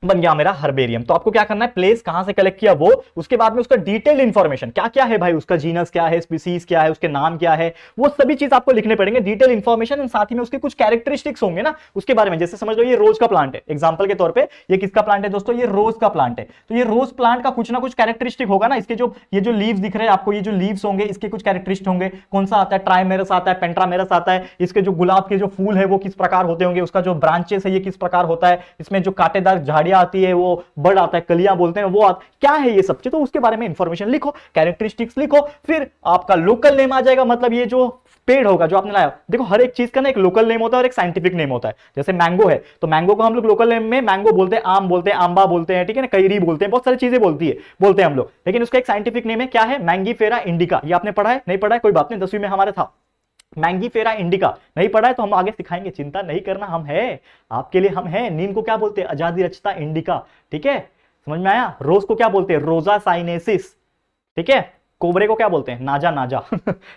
बन गया मेरा हर्बेरियम। तो आपको क्या करना है, प्लेस कहां से कलेक्ट किया वो, उसके बाद में उसका डिटेल इंफॉर्मेशन क्या क्या है भाई, उसका जीनस क्या है, स्पीसीज क्या है, उसके नाम क्या है, वो सभी चीज आपको लिखने पड़ेंगे, डिटेल इंफॉर्मेशन। साथ ही में उसके कुछ कैरेक्टरिस्टिक्स होंगे ना उसके बारे में। जैसे समझ लो ये रोज का प्लांट है, एग्जांपल के तौर पे ये किसका प्लांट है दोस्तों, ये रोज का प्लांट है। तो ये रोज प्लांट का कुछ ना कुछ कैरेक्टरिस्टिक होगा ना, इसके जो ये जो लीव्स दिख रहे हैं आपको, ये जो लीव्स होंगे इसके कुछ कैरेक्टरिस्टिक होंगे। कौन सा आता है, ट्राइमेरस आता है, पेंट्रामेरस आता है। इसके जो गुलाब के जो फूल है वो किस प्रकार होते होंगे, उसका जो ब्रांचेस है ये किस प्रकार होता है, इसमें जो कांटेदार झाड़ियां आती है वो बर्ड आता है, कलियां बोलते हैं वो क्या है ये सब चीज, तो उसके बारे में इंफॉर्मेशन लिखो, कैरेक्टरिस्टिक्स लिखो। फिर आपका लोकल नेम आ जाएगा, मतलब ये जो पेड़ होगा जो आपने लाया, देखो हर एक चीज का ना एक लोकल नेम होता है और एक साइंटिफिक नेम होता है। जैसे मैंगो है तो मैंगो को हम लोग लोकल नेम में मैंगो बोलते हैं, आम बोलते हैं, आंबा बोलते हैं, ठीक है ना, कैरी बोलते हैं, बहुत सारी चीजें बोलते हैं हम लोग। लेकिन उसका एक साइंटिफिक नेम है, क्या है, मैंगीफेरा इंडिका। ये आपने पढ़ा है, नहीं पढ़ा है कोई बात नहीं, 10वीं में हमारे था मैंगीफेरा इंडिका। नहीं पढ़ा है तो हम आगे सिखाएंगे, चिंता नहीं करना, हम है आपके लिए, हम है। नीम को क्या बोलते हैं, आजादी रचता इंडिका, ठीक है, समझ में आया। रोज को क्या बोलते हैं, रोजा साइनेसिस, ठीक है। कोबरे को क्या बोलते हैं, नाजा नाजा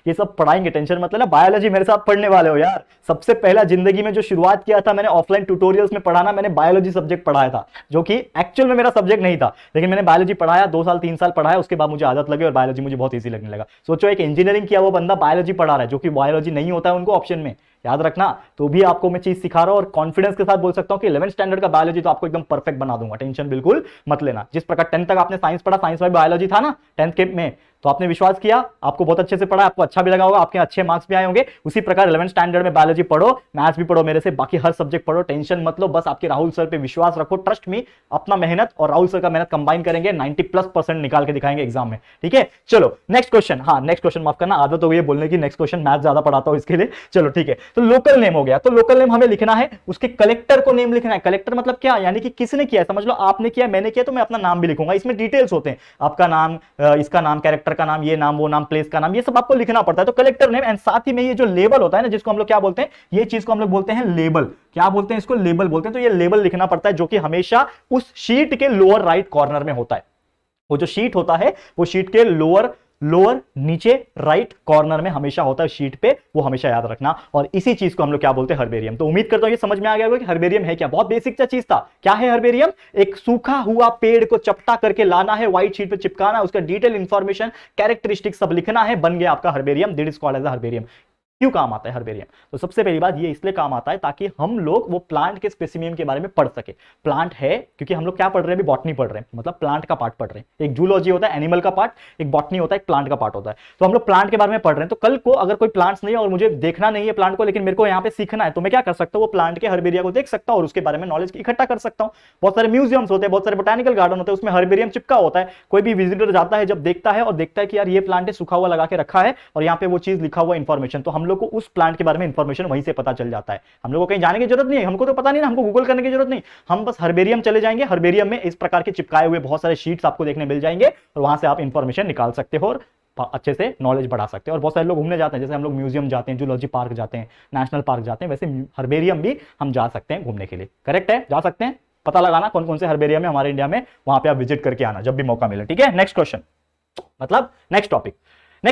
ये सब पढ़ाएंगे, टेंशन मत लेना। बायोलॉजी मेरे साथ पढ़ने वाले हो यार, सबसे पहला जिंदगी में जो शुरुआत किया था मैंने ऑफलाइन ट्यूटोरियल्स में पढ़ाना, मैंने बायोलॉजी सब्जेक्ट पढ़ाया था, जो कि एक्चुअल में मेरा सब्जेक्ट नहीं था, लेकिन मैंने बायोलॉजी पढ़ाया, 2 साल 3 साल पढ़ाया, उसके बाद मुझे आदत लगी और बायोलॉजी मुझे बहुत ईजी लगने लगा। सोचो एक इंजीनियरिंग किया वो बंदा बायोलॉजी पढ़ा रहा है, जो कि बायोलॉजी नहीं होता है उनको ऑप्शन में, याद रखना। तो भी आपको मैं चीज सिखा रहा हूं और कॉन्फिडेंस के साथ बोल सकता हूं कि 11th स्टैंडर्ड का बायोलॉजी तो आपको एकदम परफेक्ट बना दूंगा, टेंशन बिल्कुल मत लेना। जिस प्रकार 10th तक आपने साइंस पढ़ा, साइंस में बायोलॉजी था ना 10th के में, तो आपने विश्वास किया, आपको बहुत अच्छे से पढ़ा, आपको अच्छा भी लगा होगा, आपके अच्छे मार्क्स भी आए होंगे। उसी प्रकार 11th स्टैंडर्ड में बायोलॉजी पढ़ो, मैथ्स भी पढ़ो मेरे से, बाकी हर सब्जेक्ट पढ़ो, टेंशन मत लो, बस आपके राहुल सर पे विश्वास रखो, ट्रस्ट मी। अपना मेहनत और राहुल सर का मेहनत कंबाइन करेंगे, 90+% निकाल के दिखाएंगे एग्जाम में, ठीक है। चलो नेक्स्ट क्वेश्चन, हाँ नेक्स्ट क्वेश्चन, माफ करना आदत हो गई है बोलने की, नेक्स्ट क्वेश्चन, मैथ ज्यादा पढ़ाता हूं इसके लिए। चलो ठीक है, तो लोकल नेम हो गया, तो लोकल नेम हमें लिखना है, उसके कलेक्टर को नेम लिखना है। कलेक्टर मतलब क्या, यानी कि किसने किया, समझ लो आपने किया, मैंने किया, तो मैं अपना नाम भी लिखूंगा। इसमें डिटेल्स होते हैं, आपका नाम, इसका नाम, कैरेक्टर का नाम, ये नाम, वो नाम, प्लेस का नाम, ये सब आपको लिखना पड़ता है। तो कलेक्टर नेम, एंड साथ ही में ये जो लेबल होता है ना, जिसको हम लोग क्या बोलते हैं, ये चीज को हम लोग बोलते हैं लेबल। क्या बोलते हैं इसको, लेबल बोलते हैं। तो ये लेबल लिखना पड़ता है, जो कि हमेशा उस शीट के लोअर राइट कॉर्नर में होता है। वो जो शीट होता है वो शीट के लोअर नीचे राइट कॉर्नर में हमेशा होता है शीट पे, वो हमेशा याद रखना। और इसी चीज को हम लोग क्या बोलते हैं, हर्बेरियम। तो उम्मीद करता हूं ये समझ में आ गया होगा कि हर्बेरियम है क्या, बहुत बेसिक सा चीज था। क्या है हर्बेरियम, एक सूखा हुआ पेड़ को चपटा करके लाना है, व्हाइट शीट पे चिपकाना है, उसका डिटेल इंफॉर्मेशन, कैरेक्टरिस्टिक सब लिखना है, बन गया आपका herbarium, that is called as herbarium. क्यों काम आता है हर्बेरियम, तो सबसे पहली बात ये इसलिए काम आता है ताकि हम लोग वो प्लांट के स्पेसिमेन के बारे में पढ़ सके। प्लांट है क्योंकि हम लोग क्या पढ़ रहे हैं, अभी बॉटनी पढ़ रहे हैं, मतलब प्लांट का पार्ट पढ़ रहे हैं। एक जूलॉजी होता है एनिमल का पार्ट, एक बॉटनी होता है, एक प्लांट का पार्ट होता है। तो हम लोग प्लांट के बारे में पढ़ रहे हैं। तो कल को अगर कोई प्लांट्स नहीं है और मुझे देखना नहीं है प्लांट को, लेकिन मेरे को यहाँ पे सीखना है, तो मैं क्या कर सकता हूँ, वो प्लांट के हर्बेरिया को देख सकता हूँ और उसके बारे में नॉलेज इकट्ठा कर सकता हूँ। बहुत सारे म्यूजियम्स होते हैं, बहुत सारे बोटानिकल गार्डन होते हैं, उसमें हर्बेरियम चिपका होता है। कोई भी विजिटर जाता है, जब देखता है और देखता है कि यार ये प्लांट है, सूखा हुआ लगा के रखा है और यहाँ पे वो चीज लिखा हुआ इंफॉर्मेशन, तो हम लोग को उस प्लांट के बारे में इंफॉर्मेशन वहीं से पता चल जाता है। हम लोग को कहीं जाने की जरूरत नहीं है, हमको तो पता नहीं ना, हमको गूगल करने की जरूरत नहीं, हम बस हर्बेरियम चले जाएंगे। हर्बेरियम में इस प्रकार के चिपकाए हुए बहुत सारे शीट्स आपको देखने मिल जाएंगे और वहां से आप इंफॉर्मेशन निकाल सकते हो और अच्छे से नॉलेज बढ़ा सकते हैं। और बहुत सारे लोग घूमने जाते हैं, जैसे हम लोग म्यूजियम जाते हैं, जूलॉजी पार्क जाते हैं, नेशनल पार्क जाते हैं, वैसे हर्बेरियम भी हम जा सकते हैं घूमने के लिए। करेक्ट है, जा सकते हैं, पता लगाना कौन कौन से हर्बेरियम है हमारे इंडिया में, वहां पे आप विजिट करके आना जब भी मौका मिले, ठीक है। नेक्स्ट क्वेश्चन, मतलब नेक्स्ट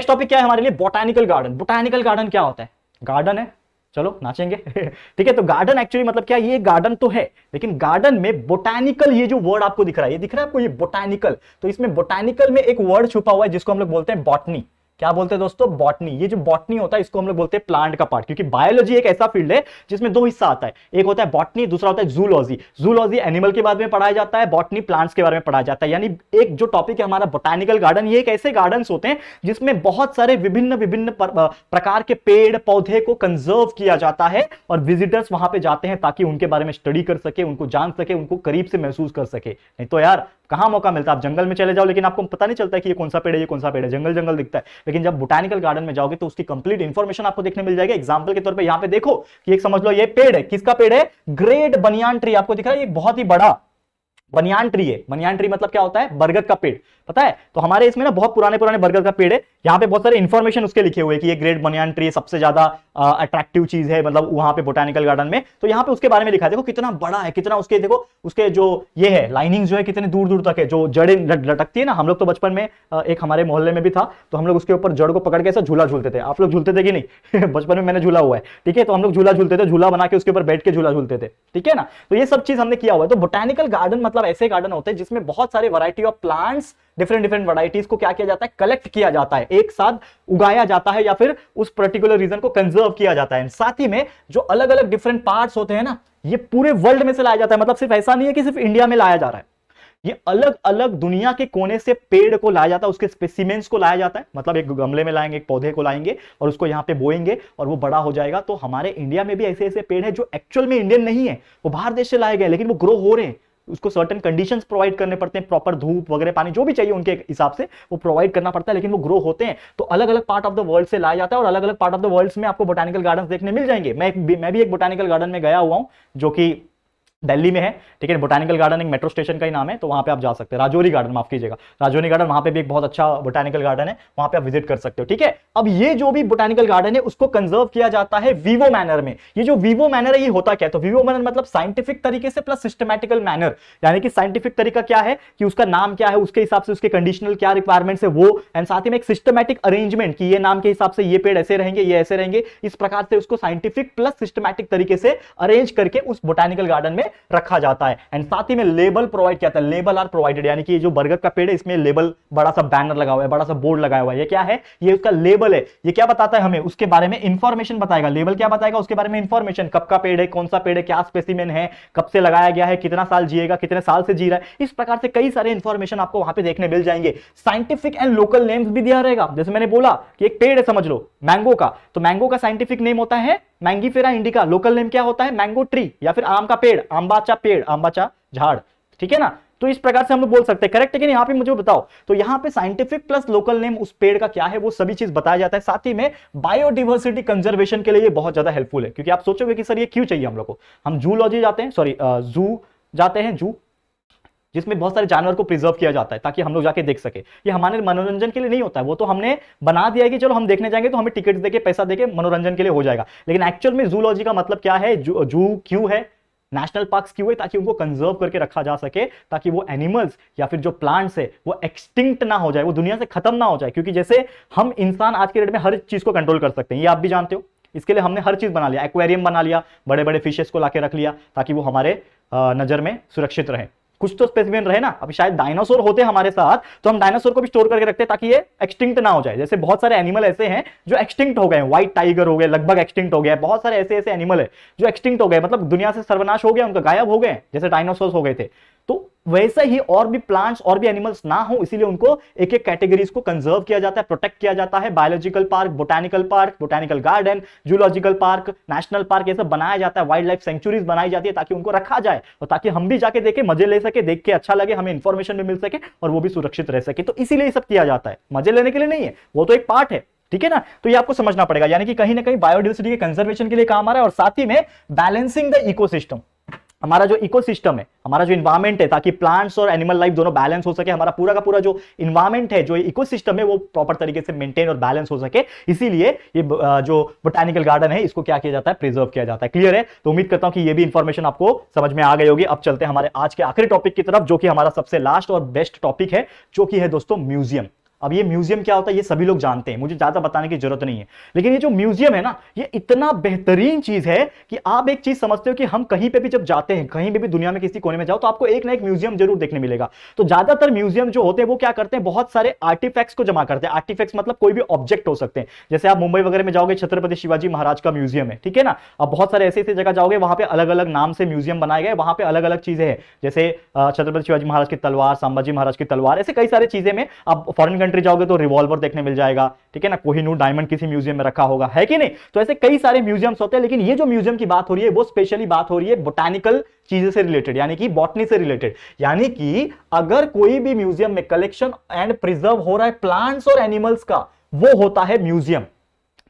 टॉपिक क्या है हमारे लिए, बोटानिकल गार्डन। बोटानिकल गार्डन क्या होता है, गार्डन है, चलो नाचेंगे ठीक है। तो गार्डन एक्चुअली मतलब क्या, ये गार्डन तो है, लेकिन गार्डन में बोटानिकल, ये जो वर्ड आपको दिख रहा है, ये दिख रहा है आपको, ये बोटानिकल। तो इसमें बोटानिकल में एक वर्ड छुपा हुआ है जिसको हम लोग बोलते हैं बॉटनी। क्या बोलते हैं दोस्तों, बॉटनी। ये जो बॉटनी होता है इसको हम लोग बोलते हैं प्लांट का पार्ट, क्योंकि बायोलॉजी एक ऐसा फील्ड है जिसमें 2 हिस्सा आता है, एक होता है बॉटनी, दूसरा होता है जूलॉजी। जूलॉजी एनिमल के बारे में पढ़ाया जाता है, बॉटनी प्लांट्स के बारे में पढ़ाया जाता है। यानी एक जो टॉपिक है हमारा बोटानिकल गार्डन, ये एक ऐसे गार्डन्स होते हैं जिसमें बहुत सारे विभिन्न प्रकार के पेड़ पौधे को कंजर्व किया जाता है और विजिटर्स वहां पे जाते हैं ताकि उनके बारे में स्टडी कर सके, उनको जान सके, उनको करीब से महसूस कर सके। नहीं तो यार कहां मौका मिलता है, आप जंगल में चले जाओ लेकिन आपको पता नहीं चलता कि ये कौन सा पेड़ है, ये कौन सा पेड़ है, जंगल जंगल दिखता है। लेकिन जब बोटानिकल गार्डन में जाओगे तो उसकी कंप्लीट इंफॉर्मेशन आपको देखने मिल जाएगी। एग्जांपल के तौर पे यहां पे देखो कि एक समझ लो ये पेड़ है, किसका पेड़ है, ग्रेट बनियान ट्री आपको दिख रहा है, ये बहुत ही बड़ा बनियान ट्री है। बनियान ट्री मतलब क्या होता है? बरगद का पेड़, पता है? तो हमारे इसमें ना बहुत पुराने पुराने बरगद का पेड़ है, यहाँ पे बहुत सारे इंफॉर्मेशन उसके लिखे हुए हैं कि ये ग्रेट बनियान ट्री सबसे ज्यादा अट्रैक्टिव चीज है, मतलब वहां पे बोटानिकल गार्डन में। तो यहाँ पे उसके बारे में लिखा है, देखो कितना बड़ा है, कितना उसके, देखो उसके जो ये है लाइनिंग जो है कितने दूर दूर तक है, जो जड़ें लटकती है ना। हम लोग तो बचपन में एक हमारे मोहल्ले में भी था, तो हम लोग उसके ऊपर जड़ को पकड़ के ऐसा झूला झूलते थे। आप लोग झूलते थे कि नहीं? बचपन में मैंने झूला हुआ है, ठीक है। तो हम लोग झूला झूलते थे, झूला बना के उसके ऊपर बैठ के झूला झूलते थे, ठीक है ना। तो ये सब चीज हमने किया हुआ है। तो बोटानिकल गार्डन मतलब ऐसे गार्डन होते हैं जिसमें बहुत सारे variety of plants, different different varieties को क्या किया जाता है? कलेक्ट किया जाता है, एक साथ उगाया जाता है, या फिर उस पर्टिकुलर रीजन को कंजर्व किया जाता है। साथ ही में जो अलग अलग डिफरेंट पार्ट्स होते हैं ना, ये पूरे वर्ल्ड में से लाया जाता है। मतलब सिर्फ ऐसा नहीं है कि सिर्फ इंडिया में लाया जा रहा है, ये अलग अलग दुनिया के कोने से पेड़ को लाया जाता है, उसके स्पेसिमेंस को लाया जाता है। मतलब एक गमले में लाएंगे, एक पौधे को लाएंगे और उसको यहाँ पे बोएंगे और वो बड़ा हो जाएगा। तो हमारे इंडिया में भी ऐसे ऐसे पेड़ हैं जो एक्चुअल में इंडियन नहीं है, वो बाहर देश से लाए गए, लेकिन वो ग्रो हो रहे हैं। उसको सर्टेन कंडीशंस प्रोवाइड करने पड़ते हैं, प्रॉपर धूप वगैरह, पानी जो भी चाहिए उनके हिसाब से वो प्रोवाइड करना पड़ता है, लेकिन वो ग्रो होते हैं। तो अलग अलग पार्ट ऑफ द वर्ल्ड से लाया जाता है और अलग अलग पार्ट ऑफ द वर्ल्ड में आपको बोटानिकल गार्डन देखने मिल जाएंगे। मैं भी एक बोटानिकल गार्डन में गया हुआ हूं जो कि दिल्ली में है, ठीक है। बोटानिकल गार्डन एक मेट्रो स्टेशन का ही नाम है, तो वहां पे आप जा सकते हैं। राजौरी गार्डन, माफ कीजिएगा, राजौरी गार्डन, वहां पे भी एक बहुत अच्छा बोटानिकल गार्डन है, वहां पे आप विजिट कर सकते हो, ठीक है। अब ये जो भी बोटानिकल गार्डन है उसको कंजर्व किया जाता है विवो मैनर में। ये जो विवो मैनर है ये होता क्या है? तो विवो मैनर मतलब साइंटिफिक तरीके से प्लस सिस्टमैटिकल मैनर। यानी कि साइंटिफिक तरीका क्या है कि उसका नाम क्या है, उसके हिसाब से उसके कंडीशनल क्या रिक्वायरमेंट्स है वो, एंड साथ ही में एक सिस्टमैटिक अरेंजमेंट कि ये नाम के हिसाब से ये पेड़ ऐसे रहेंगे, ये ऐसे रहेंगे, इस प्रकार से उसको साइंटिफिक प्लस सिस्टमैटिक तरीके से अरेंज करके उस बोटानिकल गार्डन में रखा जाता है। एंड साथ ही में लेबल प्रोवाइड किया जाता है, लेबल आर प्रोवाइडेड। यानी कि ये जो बरगद का पेड़ है इसमें लेबल, बड़ा सा बैनर लगा हुआ है, बड़ा सा बोर्ड लगाया हुआ है। ये क्या है? ये उसका लेबल है। ये क्या बताता है हमें? उसके बारे में इंफॉर्मेशन बताएगा। लेबल क्या बताएगा? उसके बारे में इंफॉर्मेशन, कब का पेड़ है, कौन सा पेड़ है, क्या स्पेसिमेन है, कब से लगाया गया है, कितना साल जिएगा, कितने साल से जी रहा है। इस प्रकार से कई सारे इंफॉर्मेशन आपको वहां पे देखने मिल जाएंगे। साइंटिफिक एंड लोकल नेम्स भी दिया रहेगा। जैसे मैंने बोला कि एक पेड़ है, समझ लो मैंगो का, तो मैंगो का साइंटिफिक नेम होता है मैंगीफेरा इंडिका। लोकल नेम क्या होता है? मैंगो ट्री, या फिर आम का पेड़, आंबाचा पेड़, आंबाचा झाड़, ठीक है ना। तो इस प्रकार से हम लोग बोल सकते हैं, करेक्ट है कि नहीं? यहाँ पे मुझे बताओ। तो यहाँ पे साइंटिफिक प्लस लोकल नेम उस पेड़ का क्या है वो सभी चीज बताया जाता है। साथ ही में बायोडिवर्सिटी कंजर्वेशन के लिए ये बहुत ज्यादा हेल्पफुल है, क्योंकि आप सोचोगे कि सर ये क्यों चाहिए हम लोग को? हम जूलॉजी जाते हैं, सॉरी जू जाते हैं, जू जिसमें बहुत सारे जानवर को प्रिजर्व किया जाता है ताकि हम लोग जाके देख सके। ये हमारे मनोरंजन के लिए नहीं होता है, वो तो हमने बना दिया है कि चलो हम देखने जाएंगे तो हमें टिकट देके, पैसा देके मनोरंजन के लिए हो जाएगा। लेकिन एक्चुअल में जूलॉजी का मतलब क्या है? जू क्यों है, नेशनल पार्क्स क्यों है? ताकि उनको कंजर्व करके रखा जा सके, ताकि वो एनिमल्स या फिर जो प्लांट्स है वो एक्सटिंक्ट ना हो जाए, वो दुनिया से खत्म ना हो जाए। क्योंकि जैसे हम इंसान आज के डेट में हर चीज को कंट्रोल कर सकते हैं, ये आप भी जानते हो। इसके लिए हमने हर चीज बना लिया, एक्वेरियम बना लिया, बड़े बड़े फिशेस को लाके रख लिया ताकि वो हमारे नजर में सुरक्षित रहे, कुछ तो स्पेसिमेन रहे ना। अभी शायद डायनासोर होते हमारे साथ, तो हम डायनासोर को भी स्टोर करके रखते हैं ताकि ये एक्सटिंक्ट ना हो जाए। जैसे बहुत सारे एनिमल ऐसे हैं जो एक्सटिंक्ट हो गए हैं, व्हाइट टाइगर हो गए, लगभग एक्सटिंक्ट हो गया है। बहुत सारे ऐसे ऐसे एनिमल है जो एक्सटिंक्ट हो गए, मतलब दुनिया से सर्वनाश हो गया, उनका गायब हो गए, जैसे डायनासोर हो गए थे। तो वैसे ही और भी प्लांट्स और भी एनिमल्स ना हो, इसीलिए उनको एक एक कैटेगरीज को कंजर्व किया जाता है, प्रोटेक्ट किया जाता है। Biological park, botanical garden, zoological park, national park, ये सब बनाया जाता है। वाइल्ड लाइफ सेंचुरीज बनाई जाती है ताकि उनको रखा जाए और ताकि हम भी जाके देखे, मजे ले सके, देख के अच्छा लगे, हमें इंफॉर्मेशन भी मिल सके और वो भी सुरक्षित रह सके। तो इसीलिए ये सब किया जाता है, मजे लेने के लिए नहीं है, वो तो एक पार्ट है, ठीक है ना। तो ये आपको समझना पड़ेगा, यानी कि कहीं ना कहीं बायोडाइवर्सिटी के कंजर्वेशन के लिए काम आ रहा है, और साथ ही में बैलेंसिंग द इकोसिस्टम। हमारा जो इकोसिस्टम है, हमारा जो इन्वायरमेंट है, ताकि प्लांट्स और एनिमल लाइफ दोनों बैलेंस हो सके, हमारा पूरा का पूरा जो इन्वायरमेंट है, जो इकोसिस्टम है, वो प्रॉपर तरीके से मेंटेन और बैलेंस हो सके। इसीलिए ये जो बोटानिकल गार्डन है इसको क्या किया जाता है? प्रिजर्व किया जाता है। क्लियर है? तो उम्मीद करता हूं कि ये भी इंफॉर्मेशन आपको समझ में आ गई होगी। अब चलते हैं हमारे आज के आखिरी टॉपिक की तरफ, जो कि हमारा सबसे लास्ट और बेस्ट टॉपिक है, जो कि है दोस्तों म्यूजियम। अब ये म्यूजियम क्या होता है ये सभी लोग जानते हैं, मुझे ज्यादा बताने की जरूरत नहीं है। लेकिन ये जो म्यूजियम है ना, ये इतना बेहतरीन चीज है कि आप एक चीज समझते हो कि हम कहीं पे भी जब जाते हैं, कहीं पे भी दुनिया में किसी कोने में जाओ, तो आपको एक ना एक म्यूजियम जरूर देखने मिलेगा। तो ज्यादातर म्यूजियम जो होते हैं वो क्या करते हैं? बहुत सारे आर्टिफैक्ट्स को जमा करते हैं। आर्टिफैक्ट्स मतलब कोई भी ऑब्जेक्ट हो सकते हैं। जैसे आप मुंबई वगैरह में जाओगे, छत्रपति शिवाजी महाराज का म्यूजियम है, ठीक है ना। अब बहुत सारे ऐसे ऐसे जगह जाओगे, वहां पे अलग अलग नाम से म्यूजियम बनाए गए, वहां पे अलग अलग चीजें हैं, जैसे छत्रपति शिवाजी महाराज की तलवार, संभाजी महाराज की तलवार, ऐसे कई सारे चीजें में। आप फॉरेन कंट्री जाओगे तो रिवॉल्वर देखने मिल जाएगा, ठीक है ना। कोहिनूर डायमंड किसी म्यूजियम में रखा होगा, है कि नहीं। तो ऐसे कई सारे म्यूजियम्स होते हैं, लेकिन ये जो म्यूजियम की बात हो रही है वो स्पेशली बात हो रही है बोटानिकल चीजों से रिलेटेड, यानी कि बॉटनी से रिलेटेड। यानी कि अगर कोई भी म्यूजियम में कलेक्शन एंड प्रिजर्व हो रहा है प्लांट्स और एनिमल्स का, वो होता है म्यूजियम।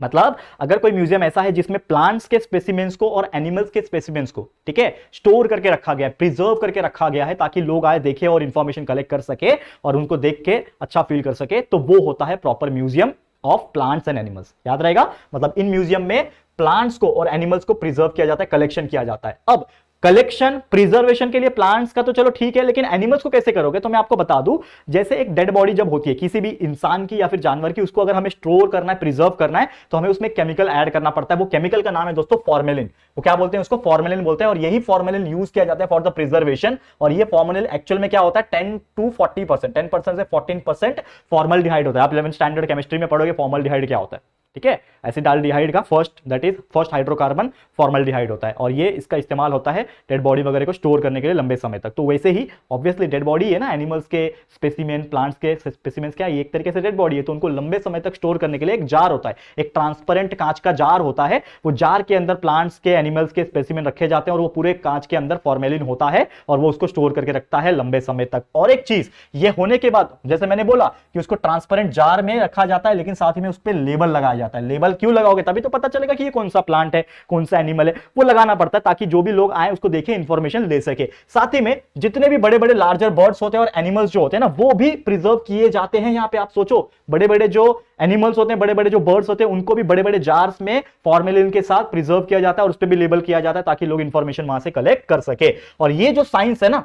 मतलब अगर कोई म्यूजियम ऐसा है जिसमें प्लांट्स के स्पेसिमेंस को और एनिमल्स के स्पेसिमेंस को, ठीक है, स्टोर करके रखा गया है, प्रिजर्व करके रखा गया है ताकि लोग आए देखे और इंफॉर्मेशन कलेक्ट कर सके और उनको देख के अच्छा फील कर सके, तो वो होता है proper museum of plants and animals. याद रहेगा, मतलब इन म्यूजियम में प्लांट्स को और एनिमल्स को प्रिजर्व किया जाता है, कलेक्शन किया जाता है। अब कलेक्शन प्रिजर्वेशन के लिए प्लांट्स का तो चलो ठीक है, लेकिन एनिमल्स को कैसे करोगे? तो मैं आपको बता दूं, जैसे एक डेड बॉडी जब होती है किसी भी इंसान की या फिर जानवर की, उसको अगर हमें स्टोर करना है, प्रिजर्व करना है, तो हमें उसमें केमिकल ऐड करना पड़ता है। वो केमिकल का नाम है दोस्तों फॉर्मेलिन। वो क्या बोलते हैं? उसको फॉर्मेलिन बोलते हैं, और यही फॉर्मेलिन यूज किया जाता है फॉर द प्रिजर्वेशन। और ये फॉर्मेलिन एक्चुअल में क्या होता है? 10 to 40%, 10% से 14% फॉर्मल्डिहाइड होता है। आप 11th स्टैंडर्ड केमिस्ट्री में पढ़ोगे फॉर्मल्डिहाइड क्या होता है, ठीक है। एसिडाल्डिहाइड का फर्स्ट हाइड्रोकार्बन फॉर्मल्डिहाइड होता है, और ये इसका इस्तेमाल होता है डेड बॉडी वगैरह को स्टोर करने के लिए लंबे समय तक। तो वैसे ही ऑब्वियसली डेड बॉडी है ना, एनिमल्स के स्पेसिमेन, प्लांट्स के स्पेसिमेंस क्या है, एक तरीके से डेड बॉडी है, तो उनको लंबे समय तक स्टोर करने के लिए एक जार होता है, एक ट्रांसपेरेंट कांच का जार होता है। वो जार के अंदर प्लांट्स के, एनिमल्स के स्पेसिमेन रखे जाते हैं, और वो पूरे कांच के अंदर फॉर्मेलिन होता है, और वो उसको स्टोर करके रखता है लंबे समय तक। और एक चीज, ये होने के बाद जैसे मैंने बोला कि उसको ट्रांसपेरेंट जार में रखा जाता है, लेकिन साथ ही में उस पर लेबल लगाया जाता है। लेबल क्यों लगाओगे? तभी तो पता चलेगा कि ये कौन सा प्लांट है, कौन सा एनिमल है, वो लगाना पड़ता है ताकि जो भी लोग आए उसको देखे, इंफॉर्मेशन ले सके। साथ ही में जितने भी बड़े बड़े लार्जर बर्ड्स होते हैं और एनिमल्स जो होते हैं ना, वो भी प्रिजर्व किए जाते हैं। यहां पे आप सोचो, बड़े बड़े जो एनिमल्स होते हैं, बड़े बड़े जो बर्ड्स होते हैं, उनको भी बड़े बड़े जार्स में फॉर्मेलिन के साथ प्रिजर्व किया जाता है, और उस पर भी लेबल किया जाता है ताकि लोग इंफॉर्मेशन वहां से कलेक्ट कर सके। और ये जो साइंस है ना,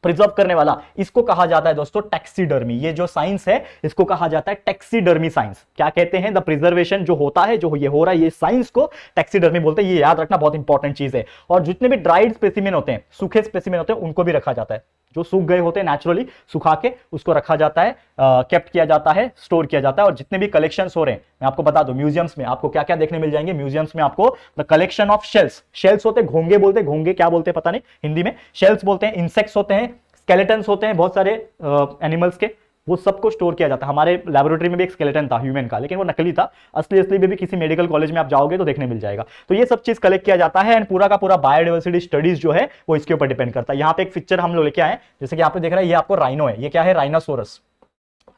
प्रिजर्व करने वाला, इसको कहा जाता है दोस्तों टैक्सीडर्मी। ये जो साइंस है इसको कहा जाता है टैक्सीडर्मी साइंस। क्या कहते हैं? द प्रिजर्वेशन जो होता है, जो ये हो रहा है, ये साइंस को टैक्सीडर्मी बोलते हैं। ये याद रखना, बहुत इंपॉर्टेंट चीज है। और जितने भी ड्राइड स्पेसिमेन होते हैं, सूखे स्पेसिमेन होते हैं, उनको भी रखा जाता है। जो सूख गए होते हैं नेचुरली, सुखा के उसको रखा जाता है, केप्ट किया जाता है, स्टोर किया जाता है। और जितने भी कलेक्शंस हो रहे हैं, मैं आपको बता दूं, म्यूजियम्स में आपको क्या क्या देखने मिल जाएंगे। म्यूजियम्स में आपको the collection of shells, shells होते हैं, घोंगे बोलते हैं, घोंगे क्या बोलते हैं पता नहीं हिंदी में, शेल्स बोलते हैं। इंसेक्ट्स होते हैं, स्केलेटन्स होते हैं बहुत सारे एनिमल्स के, वो सबको स्टोर किया जाता है। हमारे लैबोरेटरी में भी एक स्केलेटन था ह्यूमन का, लेकिन वो नकली था। असली भी किसी मेडिकल कॉलेज में आप जाओगे तो देखने मिल जाएगा। तो ये सब चीज कलेक्ट किया जाता है, एंड पूरा का पूरा बायोडाइवर्सिटी स्टडीज जो है वो इसके ऊपर डिपेंड करता है। यहाँ पे एक पिक्चर हम लोग लेके आए, जैसे कि आप देख रहे हैं, ये आपको राइनो है। ये क्या है? राइनोसोरस,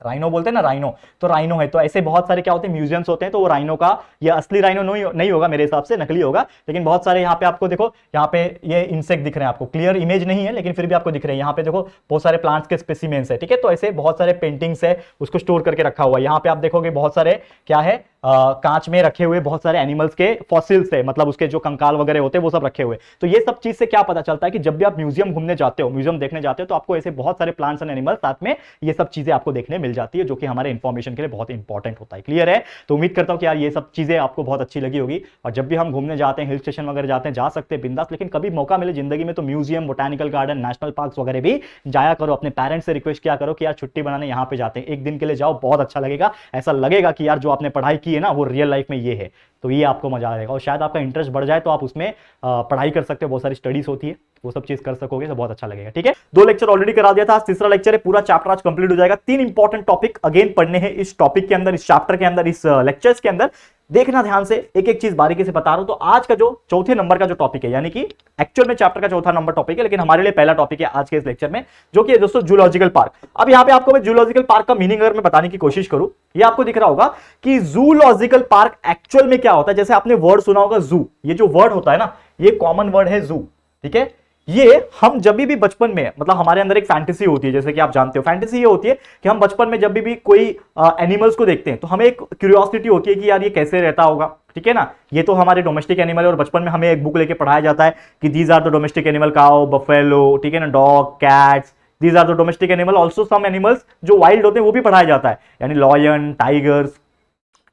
राइनो बोलते हैं ना, राइनो, तो राइनो है। तो ऐसे बहुत सारे क्या होते हैं, म्यूजियम्स होते हैं। तो वो राइनो का, ये असली राइनो नहीं होगा मेरे हिसाब से, नकली होगा। लेकिन बहुत सारे यहाँ पे आपको देखो, यहाँ पे ये इंसेक्ट दिख रहे हैं आपको, क्लियर इमेज नहीं है लेकिन फिर भी आपको दिख रहे हैं। यहाँ पे देखो बहुत सारे प्लांट्स के स्पेसिमेंस है, ठीक है। तो ऐसे बहुत सारे पेंटिंग्स है, उसको स्टोर करके रखा हुआ है। यहाँ पे आप देखोगे बहुत सारे क्या है, कांच में रखे हुए बहुत सारे एनिमल्स के फॉसिल्स है, मतलब उसके जो कंकाल वगैरह होते हैं वो सब रखे हुए। तो ये सब चीज से क्या पता चलता है कि जब भी आप म्यूजियम घूमने जाते हो, म्यूजियम देखने जाते हो, तो आपको ऐसे बहुत सारे प्लांट्स एंड एनिमल्स साथ में ये सब चीजें आपको देखने मिल जाती है, जो कि हमारे इंफॉर्मेशन के लिए बहुत इंपॉर्टेंट होता है। क्लियर है? तो उम्मीद करता हूं कि यार ये सब चीजें आपको बहुत अच्छी लगी होगी। और जब भी हम घूमने जाते हैं, हिल स्टेशन वगैरह जाते हैं, जा सकते हैं बिंदास, लेकिन कभी मौका मिले जिंदगी में तो museum, botanical garden, national park वगैरह भी जाया करो। अपने पेरेंट्स से रिक्वेस्ट किया करो कि यार छुट्टी बनाने यहाँ पे जाते हैं, एक दिन के लिए जाओ, बहुत अच्छा लगेगा। ऐसा लगेगा कि यार जो आपने पढ़ाई की है ना, वो रियल लाइफ में ये है। तो ये आपको मजा आएगा, और शायद आपका इंटरेस्ट बढ़ जाए तो आप उसमें पढ़ाई कर सकते हो। बहुत सारी स्टडीज होती है, वो सब चीज कर सकोगे तो बहुत अच्छा लगेगा। ठीक है, 2 लेक्चर ऑलरेडी करा दिया था, आज तीसरा लेक्चर है, पूरा चैप्टर आज कंप्लीट हो जाएगा। 3 इंपॉर्टेंट टॉपिक अगेन पढ़ने हैं इस टॉपिक के अंदर, इस चैप्टर के अंदर, इस लेक्चर्स के अंदर। देखना ध्यान से, एक एक चीज बारीकी से बता रहा हूं। तो आज का जो चौथे नंबर का जो टॉपिक है, यानी कि एक्चुअल में चैप्टर का चौथा नंबर टॉपिक है, लेकिन हमारे लिए पहला टॉपिक है आज के इस लेक्चर में, जो कि है दोस्तों जूलॉजिकल पार्क। अब यहाँ पे आपको मैं जूलॉजिकल पार्क का मीनिंग अगर मैं बताने की कोशिश करूं, ये आपको दिख रहा होगा कि जूलॉजिकल पार्क एक्चुअल में क्या होता है। जैसे आपने वर्ड सुना होगा जू, ये जो वर्ड होता है ना, ये कॉमन वर्ड है जू, ठीक है। ये हम जब भी बचपन में, मतलब हमारे अंदर एक फैंटेसी होती है, जैसे कि आप जानते हो, फैंटेसी ये होती है कि हम बचपन में जब भी कोई एनिमल्स को देखते हैं तो हमें एक क्यूरियोसिटी होती है कि यार ये कैसे रहता होगा, ठीक है ना। ये तो हमारे डोमेस्टिक एनिमल है, और बचपन में हमें एक बुक लेके पढ़ाया जाता है कि these are the domestic animal, cow, buffalo, ठीक है ना, dog, cats, these are the domestic animal. Also some animals जो वाइल्ड होते हैं वो भी पढ़ाया जाता है, यानी लॉयन, टाइगर्स,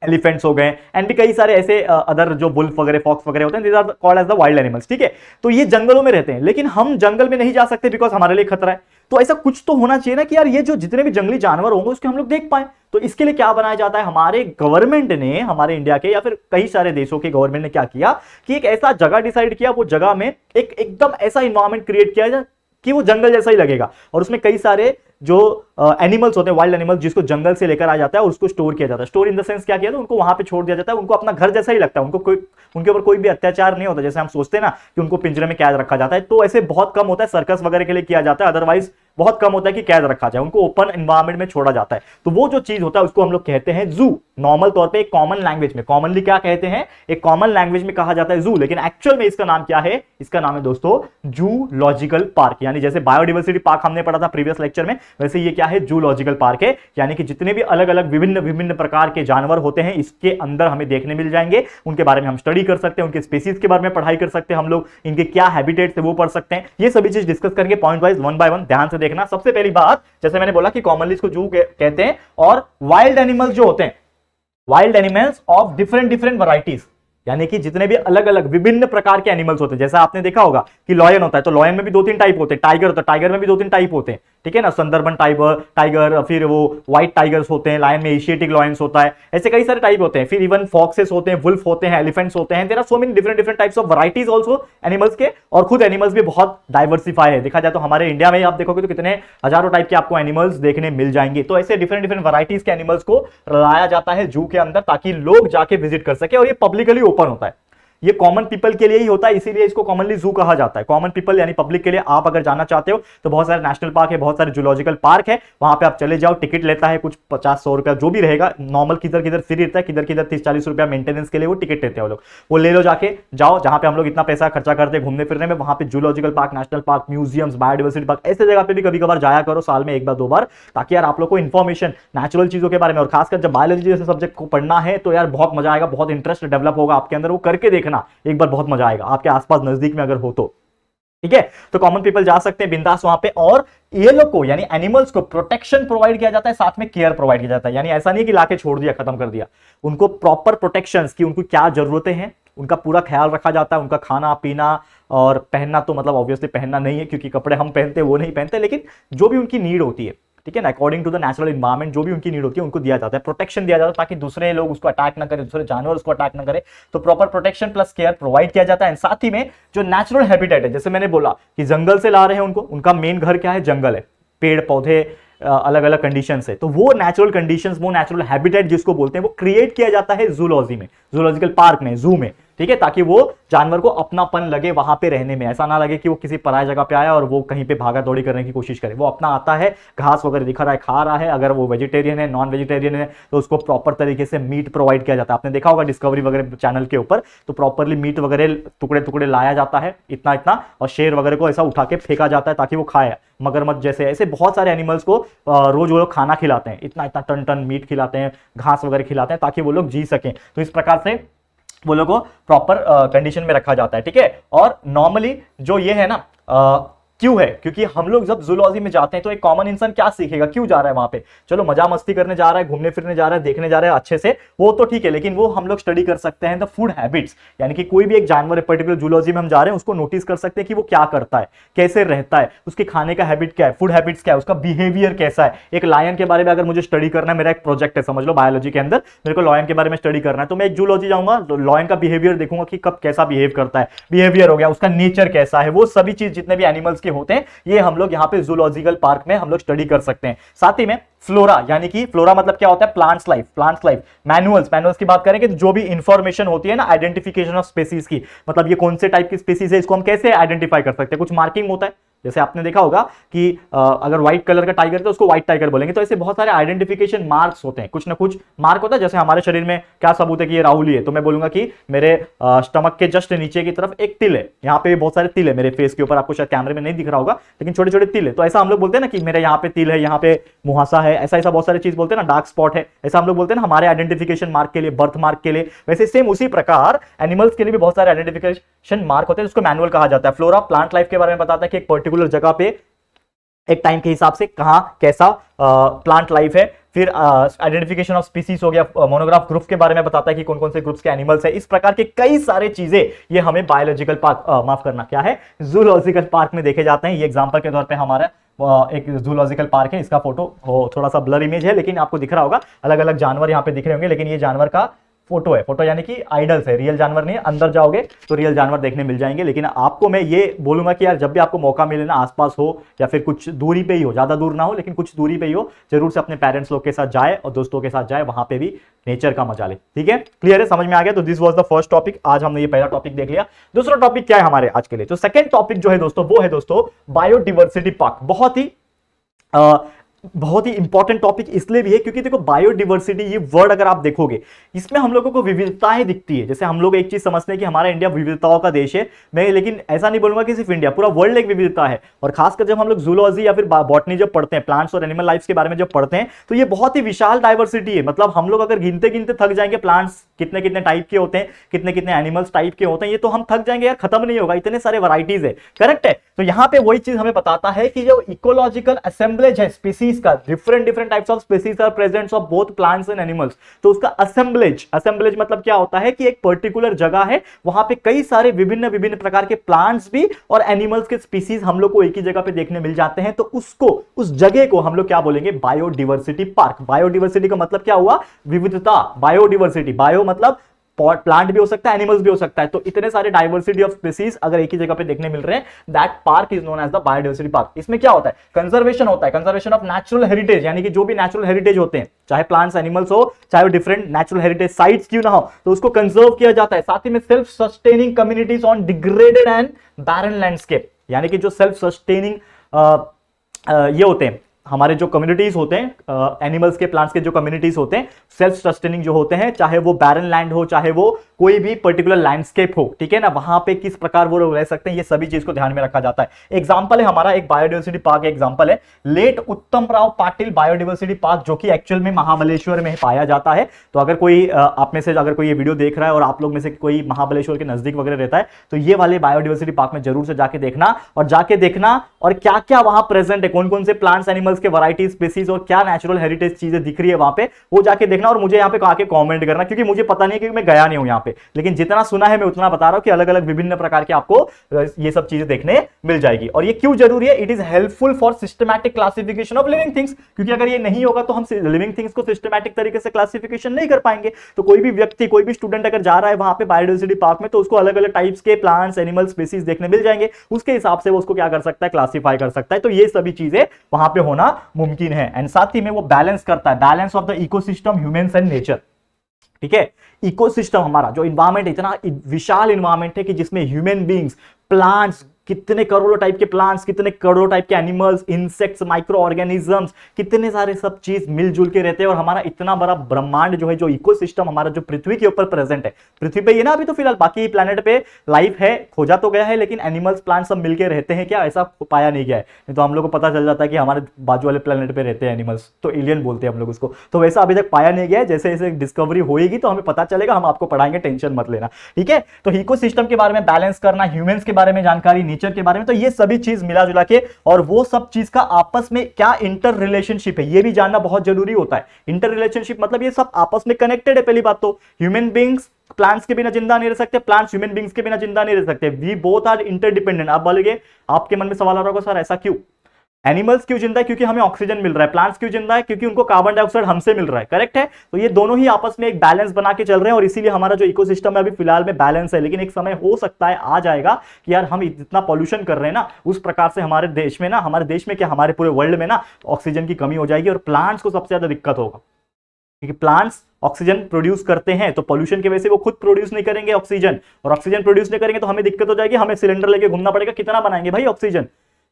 एलिफेंट्स हो गए, एंड भी कई सारे ऐसे अदर जो बुल्फ वगैरह, फॉक्स वगैरह होते हैं, these are called as the wild animals, ठीक है। तो ये जंगलों में रहते हैं, लेकिन हम जंगल में नहीं जा सकते बिकॉज हमारे लिए खतरा है। तो ऐसा कुछ तो होना चाहिए ना कि यार ये जो जितने भी जंगली जानवर होंगे उसके हम लोग देख पाए। तो इसके लिए क्या बनाया जाता है, हमारे गवर्नमेंट ने, हमारे इंडिया के या फिर कई सारे देशों के गवर्नमेंट ने क्या किया कि एक ऐसा जगह डिसाइड किया, वो जगह में एक एकदम ऐसा इन्वायरमेंट क्रिएट किया जाए कि वो जंगल जैसा ही लगेगा, और उसमें कई सारे जो एनिमल्स होते हैं, वाइल्ड एनिमल्स, जिसको जंगल से लेकर आ जाता है और उसको स्टोर किया जाता है। स्टोर इन द सेंस क्या किया, तो उनको वहां पे छोड़ दिया जाता है, उनको अपना घर जैसा ही लगता है, उनको कोई, उनके ऊपर कोई भी अत्याचार नहीं होता। जैसे हम सोचते हैं ना कि उनको पिंजरे में कैद रखा जाता है, तो ऐसे बहुत कम होता है, सर्कस वगैरह के लिए किया जाता है, अदरवाइज बहुत कम होता है कि कैद रखा जाए, उनको ओपन एनवायरनमेंट में छोड़ा जाता है। तो वो जो चीज होता है उसको हम लोग कहते हैं जू। नॉर्मल तौर पे एक कॉमन लैंग्वेज में, कॉमनली क्या कहते हैं, एक कॉमन लैंग्वेज में कहा जाता है जू, लेकिन एक्चुअल में इसका नाम क्या है, इसका नाम है दोस्तों जूलॉजिकल पार्क। यानी जैसे बायोडाइवर्सिटी पार्क हमने पढ़ा था प्रीवियस लेक्चर में, वैसे ये क्या है, जूलॉजिकल पार्क है। यानी कि जितने भी अलग अलग विभिन्न विभिन्न प्रकार के जानवर होते हैं इसके अंदर हमें देखने मिल जाएंगे, उनके बारे में हम स्टडी कर सकते हैं, उनके स्पीसीज के बारे में पढ़ाई कर सकते हैं हम लोग, इनके क्या हैबिटेट्स है वो पढ़ सकते हैं। ये सभी चीज डिस्कस करेंगे point wise, one by one, ध्यान से देखना। सबसे पहली बात, जैसे मैंने बोला कि कॉमनली इसको जू कहते हैं, और वाइल्ड एनिमल्स जो होते हैं, wild animals of different different varieties, यानी कि जितने भी अलग अलग विभिन्न प्रकार के एनिमल्स होते हैं। जैसा आपने देखा होगा कि लॉयन होता है, तो लॉयन में भी 2-3 टाइप होते हैं, टाइगर होता है, टाइगर में भी 2-3 टाइप होते हैं, ठीक है ना, सुंदरबन टाइगर, फिर वो व्हाइट टाइगर्स होते हैं, लायन में एशियाटिक लॉयंस होता है, ऐसे कई सारे टाइप होते हैं। फिर इवन फॉक्सेस होते हैं, वुल्फ होते हैं, एलिफेंट्स होते हैं, there are so many different different types of varieties also animals के, और खुद एनिमल्स भी बहुत डाइवर्सिफाई है। देखा जाए तो हमारे इंडिया में आप देखोगे तो कितने हजारों टाइप के आपको एनिमल्स देखने मिल जाएंगे। तो ऐसे डिफरेंट डिफरेंट वैरायटीज के एनिमल्स को लाया जाता है जू के अंदर, ताकि लोग जाके विजिट कर सके, और ये पब्लिकली ओपन होता है। ये कॉमन पीपल के लिए ही होता है, इसीलिए इसको कॉमनली जू कहा जाता है। कॉमन पीपल यानी पब्लिक के लिए आप अगर जाना चाहते हो तो बहुत सारे नेशनल पार्क है, बहुत सारे जूलॉजिकल पार्क है, वहां पे आप चले जाओ। टिकट लेता है कुछ 50-100 रुपया जो भी रहेगा, नॉर्मल किधर किधर फ्री रहता है, किधर किधर 30-40 रुपया मेंटेनेंस के लिए वो टिकट लेते हैं वो लोग, वो ले लो, जाके जाओ जहां पे हम लोग इतना पैसा खर्चा करते हैं घूमने फिरने में, वहां पे zoological park, national park, museums, biodiversity park, ऐसे जगह पे भी कभी कभार जाया करो, साल में 1-2 बार, ताकि यार आप लोग को इन्फॉर्मेशन नेचुरल चीजों के बारे में, और खासकर जब बायोलॉजी जैसे सब्जेक्ट को पढ़ना है तो यार बहुत मजा आएगा, बहुत इंटरेस्ट डेवलप होगा आपके अंदर, वो करके देखना एक बार, बहुत मजा आएगा आपके आसपास नजदीक में अगर हो तो, ठीक है। तो कॉमन पीपल जा सकते हैं बिंदास वहां पे, और ये लोग को यानी एनिमल्स को प्रोटेक्शन प्रोवाइड किया जाता है, साथ में केयर प्रोवाइड किया जाता है। यानी ऐसा नहीं कि लाके छोड़ दिया, खत्म कर दिया, उनको प्रॉपर प्रोटेक्शंस की, उनको क्या जरूरतें हैं उनका पूरा ख्याल रखा जाता है। उनका खाना पीना और पहनना, तो मतलब ऑब्वियसली पहनना नहीं है क्योंकि कपड़े हम पहनते हैं वो नहीं पहनते, लेकिन जो भी उनकी नीड होती है, ठीक है ना, according to the natural environment जो भी उनकी नीड होती है उनको दिया जाता है, प्रोटेक्शन दिया जाता है, ताकि दूसरे लोग उसको अटैक ना करें, दूसरे जानवर उसको अटैक ना करें। तो proper protection plus care provide किया जाता है। साथ ही में जो नेचुरल हैबिटेट है, जैसे मैंने बोला कि जंगल से ला रहे हैं उनको, उनका मेन घर क्या है, जंगल है, पेड़ पौधे अलग अलग कंडीशन है, तो वो नेचुरल कंडीशंस, वो नेचुरल हैबिटेट जिसको बोलते हैं, वो क्रिएट किया जाता है जूलॉजी में, जूलॉजिकल पार्क में, जू में, ठीक है, ताकि वो जानवर को अपनापन लगे वहां पे रहने में, ऐसा ना लगे कि वो किसी पराय जगह पे आया और वो कहीं पे भागा दौड़ी करने की कोशिश करे। वो अपना आता है, घास वगैरह दिखा रहा है, खा रहा है, अगर वो वेजिटेरियन है, नॉन वेजिटेरियन है, तो उसको प्रॉपर तरीके से मीट प्रोवाइड किया जाता है। आपने देखा होगा डिस्कवरी वगैरह चैनल के ऊपर, तो प्रॉपरली मीट वगैरह टुकड़े टुकड़े लाया जाता है, इतना इतना, और शेर वगैरह को ऐसा उठा के फेंका जाता है ताकि वो खाए। मगरमच्छ जैसे ऐसे बहुत सारे एनिमल्स को रोज वो लोग खाना खिलाते हैं, इतना इतना टन टन मीट खिलाते हैं, घास वगैरह खिलाते हैं, ताकि वो लोग जी सकें। तो इस प्रकार से वो लोग को प्रॉपर कंडीशन में रखा जाता है, ठीक है। और नॉर्मली जो ये है ना, क्यों है, क्योंकि हम लोग जब जूलॉजी में जाते हैं तो एक कॉमन इंसान क्या सीखेगा, क्यों जा रहा है वहां पे, चलो मजा मस्ती करने जा रहा है, घूमने फिरने जा रहा है, देखने जा रहा है अच्छे से, वो तो ठीक है, लेकिन वो हम लोग स्टडी कर सकते हैं द फूड हैबिट्स। यानी कि कोई भी एक जानवर है पर्टिकुलर जूलॉजी में हम जा रहे हैं, उसको नोटिस कर सकते हैं कि वो क्या करता है, कैसे रहता है, उसके खाने का हैबिट क्या है, फूड हैबिट्स क्या है, उसका बिहेवियर कैसा है। एक लायन के बारे में अगर मुझे स्टडी करना है, मेरा एक प्रोजेक्ट है समझ लो बायोलॉजी के अंदर, मेरे को लायन के बारे में स्टडी करना है, तो मैं एक जूलॉजी जाऊंगा, लायन का बिहेवियर देखूंगा कि कब कैसा बिहेव करता है, बिहेवियर हो गया, उसका नेचर कैसा है, वो सभी चीज जितने भी एनिमल्स के होते हैं ये हम लोग यहाँ पे जूलॉजिकल पार्क में हम लोग स्टडी कर सकते हैं। साथ ही में फ्लोरा, यानी कि फ्लोरा मतलब क्या होता है, plants life, plants life, manuals की बात करें कि जो भी इंफॉर्मेशन होती है ना, आइडेंटिफिकेशन ऑफ स्पीसीज की, मतलब ये कौन से टाइप की स्पीसीज है, इसको हम कैसे आइडेंटिफाई कर सकते हैं, कुछ मार्किंग होता है। जैसे आपने देखा होगा कि अगर व्हाइट कलर का टाइगर है तो उसको व्हाइट टाइगर बोलेंगे, तो ऐसे बहुत सारे आइडेंटिफिकेशन मार्क्स होते हैं, कुछ ना कुछ मार्क होता है। जैसे हमारे शरीर में क्या सबूत है कि ये राहुल ही है, तो मैं बोलूंगा कि मेरे स्टमक के जस्ट नीचे की तरफ एक तिल है, यहाँ पे बहुत सारे तिल है मेरे फेस के ऊपर, आपको शायद कैमरे में नहीं दिख रहा होगा, लेकिन छोटे छोटे तिल है, तो ऐसा हम लोग बोलते हैं ना कि मेरे यहाँ पे तिल है, यहाँ पे मुहासा है, ऐसा ऐसा बहुत सारी चीज बोलते हैं ना, डार्क स्पॉट है, ऐसा हम लोग बोलते हैं ना हमारे आइडेंटिफिकेशन मार्क के लिए, बर्थ मार्क के लिए। वैसे सेम उसी प्रकार एनिमल्स के लिए भी बहुत सारे आइडेंटिफिकेशन मार्क होते हैं, जिसको मैनुअल कहा जाता है। फ्लोरा प्लांट लाइफ के बारे में बताता है कि एक पर्टिकुलर जगह पे एक टाइम के हिसाब से कहां कैसा प्लांट लाइफ है। फिर आइडेंटिफिकेशन ऑफ स्पीसीज हो गया, मोनोग्राफ ग्रुप के बारे में बताता है कि कौन कौन से ग्रुप्स के एनिमल्स है। इस प्रकार के कई सारे चीजें ये हमें बायोलॉजिकल पार्क, माफ करना क्या है, जूलॉजिकल पार्क में देखे जाते हैं। ये एग्जांपल के तौर पे हमारा एक जूलॉजिकल पार्क है, इसका फोटो थोड़ा सा ब्लर इमेज है, लेकिन आपको दिख रहा होगा अलग अलग जानवर यहाँ पे दिख रहे होंगे, लेकिन ये जानवर का फोटो है, फोटो यानी कि आइडल्स है, रियल जानवर नहीं है। अंदर जाओगे तो रियल जानवर देखने मिल जाएंगे, लेकिन आपको मैं ये बोलूंगा कि यार जब भी आपको मौका मिले ना, आसपास हो या फिर कुछ दूरी पे ही हो, ज्यादा दूर ना हो लेकिन कुछ दूरी पे ही हो, जरूर से अपने पेरेंट्स लोग के साथ जाए और दोस्तों के साथ जाए, वहां पे भी नेचर का मजा ले। ठीक है, क्लियर है, समझ में आ गया। तो this was the first topic, आज हमने ये पहला टॉपिक देख लिया। दूसरा टॉपिक क्या है हमारे आज के लिए, तो सेकंड टॉपिक जो है दोस्तों वो है दोस्तों बायोडिवर्सिटी पार्क। बहुत ही बहुत ही इंपॉर्टेंट टॉपिक इसलिए भी है क्योंकि देखो बायोडिवर्सिटी ये वर्ड अगर आप देखोगे इसमें हम लोगों को विविधताएं दिखती है। जैसे हम लोग एक चीज समझते हैं कि हमारा इंडिया विविधताओं का देश है, मैं लेकिन ऐसा नहीं बोलूंगा कि सिर्फ इंडिया, पूरा वर्ल्ड एक विविधता है। और खासकर जब हम लोग जूलॉजी या फिर बॉटनी जब पढ़ते हैं, प्लांट्स और एनिमल लाइफ के बारे में जब पढ़ते हैं, तो ये बहुत ही विशाल डाइवर्सिटी है। मतलब हम लोग अगर गिनते गिनते थक जाएंगे प्लांट्स कितने कितने टाइप के होते हैं, कितने कितने एनिमल्स टाइप के होते हैं, ये तो हम थक जाएंगे यार, खत्म नहीं होगा, इतने सारे वैरायटीज है। करेक्ट है। तो यहाँ पे वही चीज हमें बताता है कि जो इकोलॉजिकल असेंबलेज है स्पीसीज का, different types of species are present of both plants and animals, तो उसका असेंबलेज मतलब क्या होता है कि एक पर्टिकुलर जगह है, वहां पे कई सारे विभिन्न विभिन्न प्रकार के प्लांट्स भी और एनिमल्स के स्पीसीज हम लोग को एक ही जगह पे देखने मिल जाते हैं। तो उसको, उस जगह को हम लोग क्या बोलेंगे? Biodiversity park. बायोडिवर्सिटी का मतलब क्या हुआ? विविधता। बायोडिवर्सिटी, बायो मतलब प्लांट भी हो सकता है, एनिमल्स भी हो सकता है। तो इतने सारे डाइवर्सिटी ऑफ स्पीसीज अगर एक ही जगह पे देखने मिल रहे हैं, that park is known as the biodiversity park. इसमें क्या होता है? कंजर्वेशन होता है, कंजर्वेशन ऑफ नेचुरल हेरिटेज, यानी कि जो भी नेचुरल हेरिटेज होते हैं, चाहे प्लांट्स एनिमल्स हो, चाहे वो डिफरेंट नेचुरल हेरिटेज साइट्स क्यों ना हो, तो उसको कंजर्व किया जाता है। साथ ही में self sustaining communities on degraded and barren landscape, यानी कि जो सेल्फ सस्टेनिंग ये होते हैं हमारे जो कम्युनिटीज होते हैं, एनिमल्स के प्लांट्स के जो कम्युनिटीज होते हैं, सेल्फ सस्टेनिंग जो होते हैं, चाहे वो बैरन लैंड हो, चाहे वो कोई भी पर्टिकुलर लैंडस्केप हो, ठीक है ना, वहां पे किस प्रकार वो रह सकते हैं, ये सभी चीज को ध्यान में रखा जाता है। एग्जांपल है हमारा एक बायोडाइवर्सिटी पार्क एग्जांपल है लेट उत्तम राव पाटिल बायोडाइवर्सिटी पार्क, जो कि एक्चुअल में महाबलेश्वर में पाया जाता है। तो अगर कोई आप में से अगर कोई ये वीडियो देख रहा है और आप लोग में से कोई महाबलेश्वर के नजदीक वगैरह रहता है, तो ये वाले बायोडाइवर्सिटी पार्क में जरूर से जाके देखना, और क्या क्या वहां प्रेजेंट है, कौन कौन से प्लांट्स एनिमल्स के वैरायटी स्पीसीज और क्या नेचुरल हेरिटेज चीजें दिख रही है वहां पे, वो जाके देखना और मुझे यहाँ पे आके कमेंट करना, क्योंकि मुझे पता नहीं, क्योंकि मैं गया नहीं हूं यहाँ पे, लेकिन जितना सुना है मैं उतना बता रहा हूं कि अलग अलग विभिन्न प्रकार के आपको ये सब चीजें देखने मिल जाएगी। और ये क्यों जरूरी है? It is helpful for systematic classification of living things, क्योंकि अगर ये नहीं होगा तो हम लिविंग थिंग्स को सिस्टमैटिक तरीके से क्लासिफिकेशन नहीं कर पाएंगे। तो कोई भी व्यक्ति, कोई भी स्टूडेंट अगर जा रहा है वहां पे बायोडाइवर्सिटी पार्क में, तो उसको अलग अलग टाइप्स के प्लांट्स एनिमल स्पीसीज देखने मिल जाएंगे, उसके हिसाब से वो उसको क्या कर सकता है? क्लासिफाई कर सकता है। तो ये सभी चीजें वहां पे होना मुमकिन है। एंड साथ ही में वो बैलेंस करता है, balance of the ecosystem humans and nature. ठीक है, इकोसिस्टम हमारा जो इन्वायरमेंट, इतना विशाल इन्वायरमेंट है कि जिसमें ह्यूमन बींग्स, प्लांट्स, कितने करोड़ों टाइप के प्लांट्स, कितने करोड़ों टाइप के एनिमल्स, इंसेक्ट्स, माइक्रो ऑर्गेनिजम्स, कितने सारे सब चीज मिलजुल के रहते हैं। और हमारा इतना बड़ा ब्रह्मांड जो है, जो इकोसिस्टम हमारा जो पृथ्वी के ऊपर प्रेजेंट है, पृथ्वी पे ये ना अभी तो फिलहाल, बाकी प्लैनेट पे लाइफ है, खोजा तो गया है, लेकिन एनिमल्स प्लांट्स सब मिलकर रहते हैं क्या? ऐसा पाया नहीं गया है। नहीं तो हम लोग को पता चल जाता है कि हमारे बाजू वाले प्लैनेट पे रहते हैं एनिमल्स, तो एलियन बोलते हैं हम लोग उसको। तो वैसा अभी तक पाया नहीं गया है। जैसे जैसे डिस्कवरी होएगी तो हमें पता चलेगा, हम आपको पढ़ाएंगे, टेंशन मत लेना। ठीक है, तो इकोसिस्टम के बारे में बैलेंस करना, ह्यूमंस के बारे में जानकारी, नेचर के बारे में, तो ये सभी चीज मिला जुला के, और वो सब चीज का आपस में क्या इंटर रिलेशनशिप है, ये भी जानना बहुत जरूरी होता है। इंटर रिलेशनशिप मतलब ये सब आपस में कनेक्टेड है। पहली बात तो ह्यूमन बींग्स प्लांट्स के बिना जिंदा नहीं रह सकते, प्लांट्स ह्यूमन बींग्स के बिना जिंदा नहीं रह सकते। We both are interdependent. आप बोलेंगे, आपके मन में सवाल आ रहा होगा, सर ऐसा क्यों? एनिमल्स क्यों जिंदा है? क्योंकि हमें ऑक्सीजन मिल रहा है। प्लांट्स क्यों जिंदा है? क्योंकि उनको कार्बन डाइऑक्साइड हमसे मिल रहा है। करेक्ट है। तो ये दोनों ही आपस में एक बैलेंस बना के चल रहे हैं, और इसीलिए हमारा जो इकोसिस्टम है अभी फिलहाल में बैलेंस है। लेकिन एक समय हो सकता है, आ जाएगा कि यार हम इतना पॉल्यूशन कर रहे हैं ना, उस प्रकार से हमारे देश में ना, हमारे देश में क्या, हमारे पूरे वर्ल्ड में ना ऑक्सीजन की कमी हो जाएगी, और प्लांट्स को सबसे ज्यादा दिक्कत होगा, क्योंकि प्लांट्स ऑक्सीजन प्रोड्यूस करते हैं। तो पॉल्यूशन की वजह से वो खुद प्रोड्यूस नहीं करेंगे ऑक्सीजन, और ऑक्सीजन प्रोड्यूस नहीं करेंगे तो हमें दिक्कत हो जाएगी, हमें सिलेंडर लेके घूमना पड़ेगा। कितना बनाएंगे भाई ऑक्सीजन?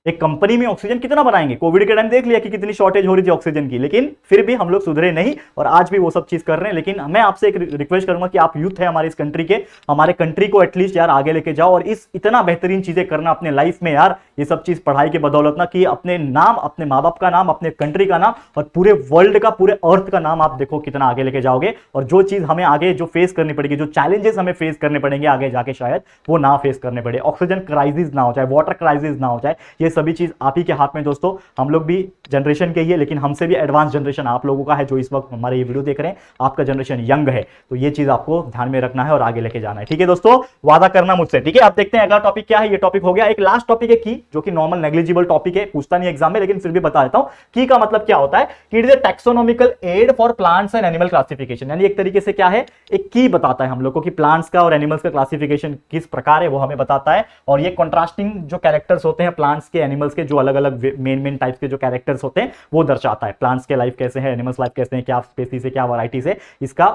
एक कंपनी में ऑक्सीजन कितना बनाएंगे? कोविड के टाइम देख लिया कि कितनी शॉर्टेज हो रही थी ऑक्सीजन की, लेकिन फिर भी हम लोग सुधरे नहीं, और आज भी वो सब चीज कर रहे हैं। लेकिन मैं आपसे एक रिक्वेस्ट करूंगा कि आप यूथ है हमारे इस कंट्री के, हमारे कंट्री को एटलीस्ट यार आगे लेके जाओ, और इस इतना बेहतरीन चीजें करना अपने लाइफ में यार, ये सब चीज पढ़ाई के बदौलत ना, कि अपने नाम, अपने माँ बाप का नाम, अपने कंट्री का नाम, और पूरे वर्ल्ड का, पूरे अर्थ का नाम आप देखो कितना आगे लेके जाओगे। और जो चीज हमें आगे जो फेस करनी पड़ेगी, जो चैलेंजेस हमें फेस करने पड़ेंगे आगे जाके, शायद वो ना फेस करने पड़े। ऑक्सीजन क्राइसिस ना हो जाए, वाटर क्राइसिस ना हो जाए, ये सभी चीज आप ही हाथ में। दोस्तों, हम लोग भी जनरेशन के ही है, लेकिन हमसे भी एडवांस जनरेशन आप लोगों का है, जो इस वक्त हमारे ये वीडियो देख रहे हैं। आपका जनरेशन यंग है, तो ये चीज आपको ध्यान में रखना है और आगे लेके जाना है। ठीक है दोस्तों, वादा करना मुझसे। ठीक है, आप देखते हैं अगला टॉपिक क्या है। ये टॉपिक हो गया। एक लास्ट टॉपिक है की, जो कि नॉर्मल नेग्लिजिबल टॉपिक है, पूछता नहीं एग्जाम में, लेकिन फिर भी बता देता हूं। की का मतलब क्या होता है? कि it is a taxonomical aid for plants and animal classification. यानी एक तरीके से क्या है, एक की बताता है हम लोग को कि प्लांट्स का और एनिमल्स का क्लासिफिकेशन किस प्रकार है, वो हमें बताता है। और ये कॉन्ट्रास्टिंग जो कैरेक्टर्स होते हैं प्लांट्स के, एनिमल्स के, जो अलग अलग मेन टाइप्स के जो कैरेक्टर्स होते हैं, वो दर्शाता है। प्लांट्स के लाइफ कैसे है, एनिमल्स लाइफ कैसे है, क्या स्पीसीज है, क्या वैरायटीज है, इसका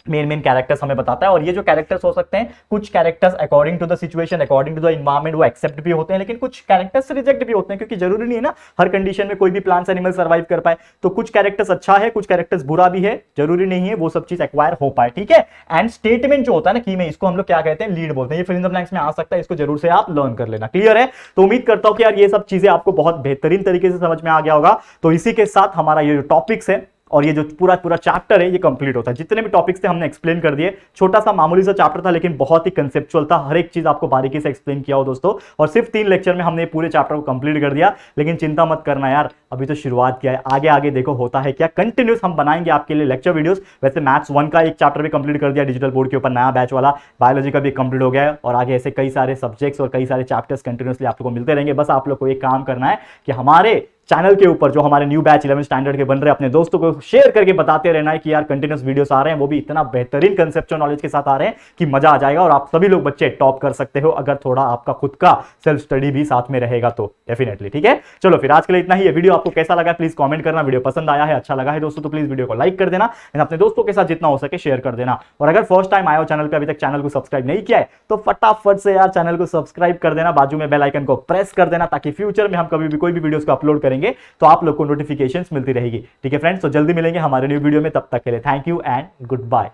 मेन कैरेक्टर्स हमें बताता है। और ये जो कैरेक्टर्स हो सकते हैं, कुछ characters according to the situation, according to the environment वो एक्सेप्ट भी होते हैं, लेकिन कुछ कैरेक्टर्स रिजेक्ट भी होते हैं, क्योंकि जरूरी नहीं है ना हर कंडीशन में कोई भी प्लांट्स एनिमल सर्वाइव कर पाए। तो कुछ कैरेक्टर्स अच्छा है, कुछ कैरेक्टर्स बुरा भी है, जरूरी नहीं है वो सब चीज एक्वायर हो पाए, ठीक है। एंड स्टेटमेंट जो होता है ना की में, इसको हम लोग क्या कहते हैं, लीड बोलते हैं। ये फिल इन द ब्लैंक्स में आ सकता है, इसको जरूर से आप लर्न कर लेना। क्लियर है? तो उम्मीद करता हूं कि यार ये सब चीजें आपको बहुत बेहतरीन तरीके से समझ में आ गया होगा। तो इसी के साथ हमारा ये जो टॉपिक्स है और ये जो पूरा चैप्टर है ये कंप्लीट होता है। जितने भी टॉपिक्स थे हमने एक्सप्लेन कर दिए। छोटा सा मामूली सा चैप्टर था, लेकिन बहुत ही कंसेप्चुअल था, हर एक चीज आपको बारीकी से एक्सप्लेन किया हो दोस्तों। और सिर्फ 3 लेक्चर में हमने पूरे चैप्टर को कंप्लीट कर दिया। लेकिन चिंता मत करना यार, अभी तो शुरुआत किया है, आगे आगे देखो होता है क्या। कंटिन्यूस हम बनाएंगे आपके लिए लेक्चर वीडियोस। वैसे मैथ्स 1 का एक चैप्टर भी कंप्लीट कर दिया डिजिटल बोर्ड के ऊपर, नया बैच वाला। बायोलॉजी का भी कंप्लीट हो गया है, और आगे ऐसे कई सारे सब्जेक्ट्स और कई सारे चैप्टर्स कंटिन्यूसली आप लोगों को मिलते रहेंगे। बस आप लोग को एक काम करना है कि हमारे चैनल के ऊपर जो हमारे न्यू बैच 11 स्टैंडर्ड के बन रहे हैं, अपने दोस्तों को शेयर करके बताते रहना है कि यार कंटिन्यूस वीडियोस आ रहे हैं, वो भी इतना बेहतरीन कंसेप्चुअल नॉलेज के साथ आ रहे हैं कि मजा आ जाएगा। और आप सभी लोग बच्चे टॉप कर सकते हो अगर थोड़ा आपका खुद का सेल्फ स्टडी भी साथ में रहेगा तो डेफिनेटली, ठीक है। चलो फिर आज के लिए इतना ही। ये वीडियो आपको कैसा लगा प्लीज कमेंट करना। वीडियो पसंद आया है, अच्छा लगा है दोस्तों, तो प्लीज वीडियो को लाइक कर देना, अपने दोस्तों के साथ जितना हो सके शेयर कर देना। और अगर फर्स्ट टाइम आए हो चैनल पे, अभी तक चैनल को सब्सक्राइब नहीं किया है, तो फटाफट से यार चैनल को सब्सक्राइब कर देना, बाजू में बेल आइकन को प्रेस कर देना, ताकि फ्यूचर में हम कभी भी कोई भी वीडियोस को अपलोड करेंगे तो आप लोग को नोटिफिकेशंस मिलती रहेगी। ठीक है फ्रेंड्स, तो जल्दी मिलेंगे हमारे न्यू वीडियो में, तब तक के लिए thank you and good bye.